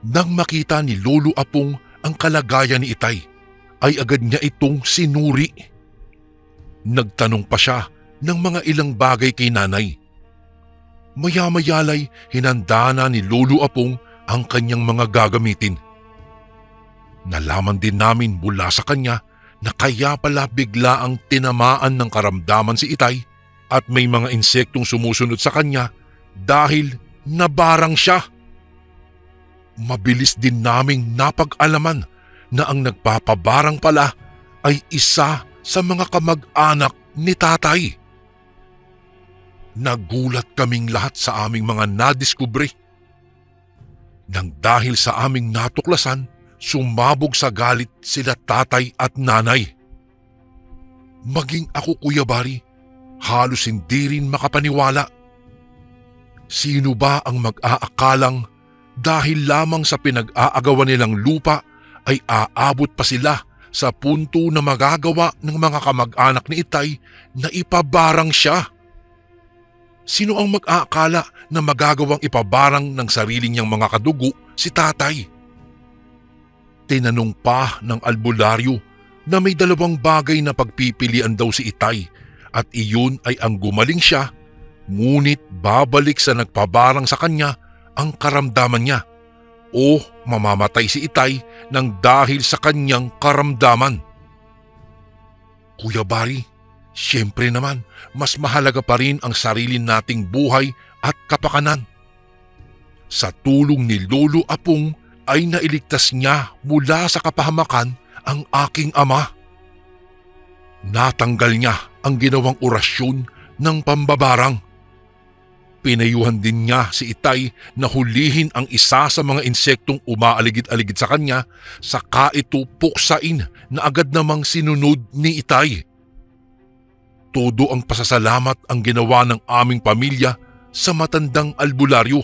Nang makita ni Lolo Apong ang kalagayan ni itay, ay agad niya itong sinuri. Nagtanong pa siya ng mga ilang bagay kay nanay. Maya-mayalay hinanda na ni Lolo Apong ang kanyang mga gagamitin. Nalaman din namin mula sa kanya na kaya pala bigla ang tinamaan ng karamdaman si Itay at may mga insektong sumusunod sa kanya dahil nabarang siya. Mabilis din naming napag-alaman na ang nagpapabarang pala ay isa sa mga kamag-anak ni Tatay. Nagulat kaming lahat sa aming mga nadiskubre. Nang dahil sa aming natuklasan, sumabog sa galit sila Tatay at Nanay. Maging ako, Kuya Bari, halos hindi rin makapaniwala. Sino ba ang mag-aakalang dahil lamang sa pinag-aagawan nilang lupa ay aabot pa sila sa punto na magagawa ng mga kamag-anak ni Itay na ipabarang siya? Sino ang mag-aakala na magagawang ipabarang ng sarili niyang mga kadugo si Tatay? Tinanong pa ng albularyo na may dalawang bagay na pagpipilian daw si Itay at iyon ay ang gumaling siya, ngunit babalik sa nagpabarang sa kanya ang karamdaman niya o mamamatay si Itay nang dahil sa kanyang karamdaman. Kuya Bari, siyempre naman mas mahalaga pa rin ang sarili nating buhay at kapakanan. Sa tulong ni Lolo Apong ay nailigtas niya mula sa kapahamakan ang aking ama. Natanggal niya ang ginawang orasyon ng pambabarang. Pinayuhan din niya si Itay na hulihin ang isa sa mga insektong umaaligid-aligid sa kanya, saka ito puksain na agad namang sinunod ni Itay. Todo ang pasasalamat ang ginawa ng aming pamilya sa matandang albularyo.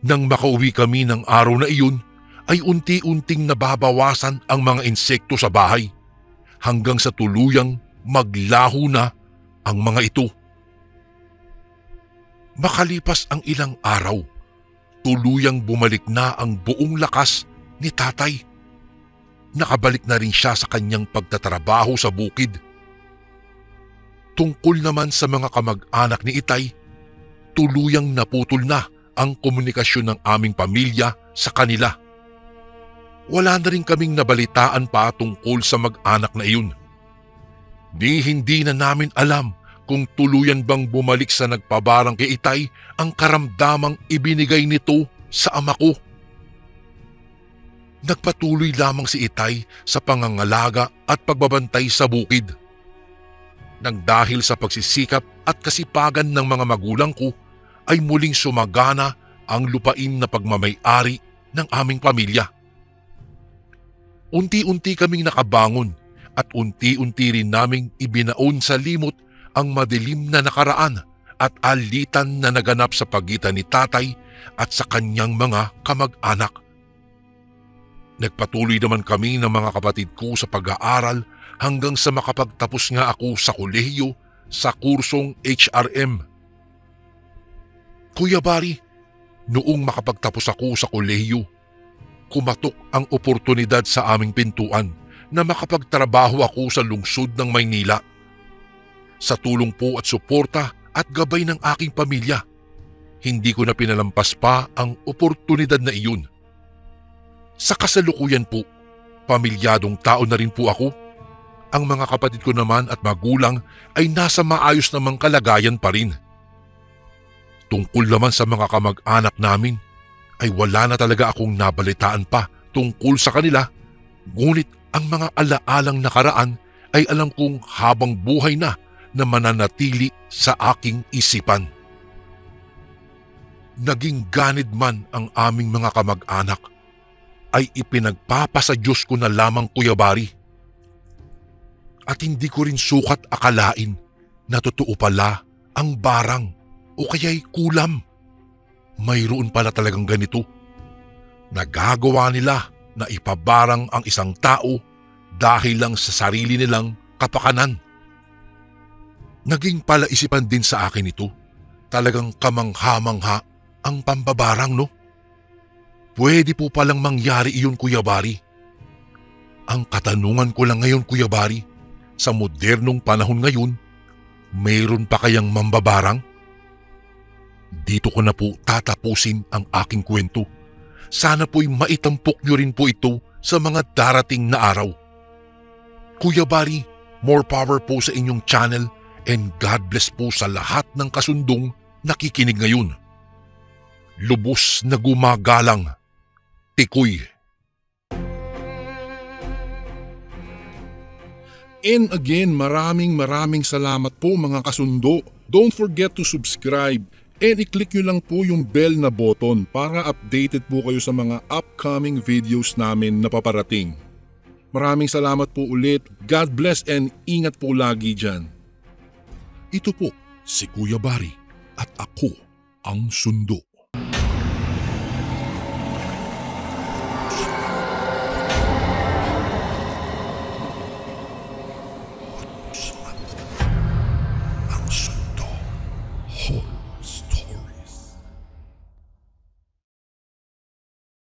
Nang makauwi kami ng araw na iyon, ay unti-unting nababawasan ang mga insekto sa bahay hanggang sa tuluyang maglaho na ang mga ito. Makalipas ang ilang araw, tuluyang bumalik na ang buong lakas ni Tatay. Nakabalik na rin siya sa kanyang pagtatrabaho sa bukid. Tungkol naman sa mga kamag-anak ni Itay, tuluyang naputol na ang komunikasyon ng aming pamilya sa kanila. Wala na rin kaming nabalitaan pa tungkol sa mag-anak na iyon. Hindi na namin alam kung tuluyan bang bumalik sa nagpabarang kay Itay ang karamdamang ibinigay nito sa ama ko. Nagpatuloy lamang si Itay sa pangangalaga at pagbabantay sa bukid. Nang dahil sa pagsisikap at kasipagan ng mga magulang ko, ay muling sumagana ang lupain na pagmamay-ari ng aming pamilya. Unti-unti kaming nakabangon at unti-unti rin naming ibinaon sa limot ang madilim na nakaraan at alitan na naganap sa pagitan ni Tatay at sa kanyang mga kamag-anak. Nagpatuloy naman kami ng mga kapatid ko sa pag-aaral hanggang sa makapagtapos nga ako sa kolehiyo sa kursong HRM. Kuya Bari, noong makapagtapos ako sa kolehiyo, kumatok ang oportunidad sa aming pintuan na makapagtrabaho ako sa lungsod ng Maynila. Sa tulong po at suporta at gabay ng aking pamilya, hindi ko na pinalampas pa ang oportunidad na iyon. Sa kasalukuyan po, pamilyadong tao na rin po ako. Ang mga kapatid ko naman at magulang ay nasa maayos namang kalagayan pa rin. Tungkol naman sa mga kamag-anak namin, ay wala na talaga akong nabalitaan pa tungkol sa kanila, ngunit ang mga alaalang nakaraan ay alam kong habang buhay na mananatili sa aking isipan. Naging ganid man ang aming mga kamag-anak, ay ipinagpapasa Diyos ko na lamang, Kuya Bari. At hindi ko rin sukat akalain na totoo pala ang barang o kaya'y kulam. Mayroon pala talagang ganito. Nagagawa nila na ipabarang ang isang tao dahil lang sa sarili nilang kapakanan. Naging palaisipan din sa akin ito. Talagang kamangha-mangha ang pambabarang, no? Pwede po palang mangyari iyon, Kuya Bari. Ang katanungan ko lang ngayon, Kuya Bari, sa modernong panahon ngayon, mayroon pa kayang mambabarang? Dito ko na po tatapusin ang aking kwento. Sana po'y maitampok nyo rin po ito sa mga darating na araw. Kuya Bari, more power po sa inyong channel and God bless po sa lahat ng kasundong nakikinig ngayon. Lubos na gumagalang, Tikoy. And again, maraming salamat po mga kasundo. Don't forget to subscribe and i-click nyo lang po yung bell na button para updated po kayo sa mga upcoming videos namin na paparating. Maraming salamat po ulit. God bless and ingat po lagi dyan. Ito po si Kuya Bari at ako ang Sundo.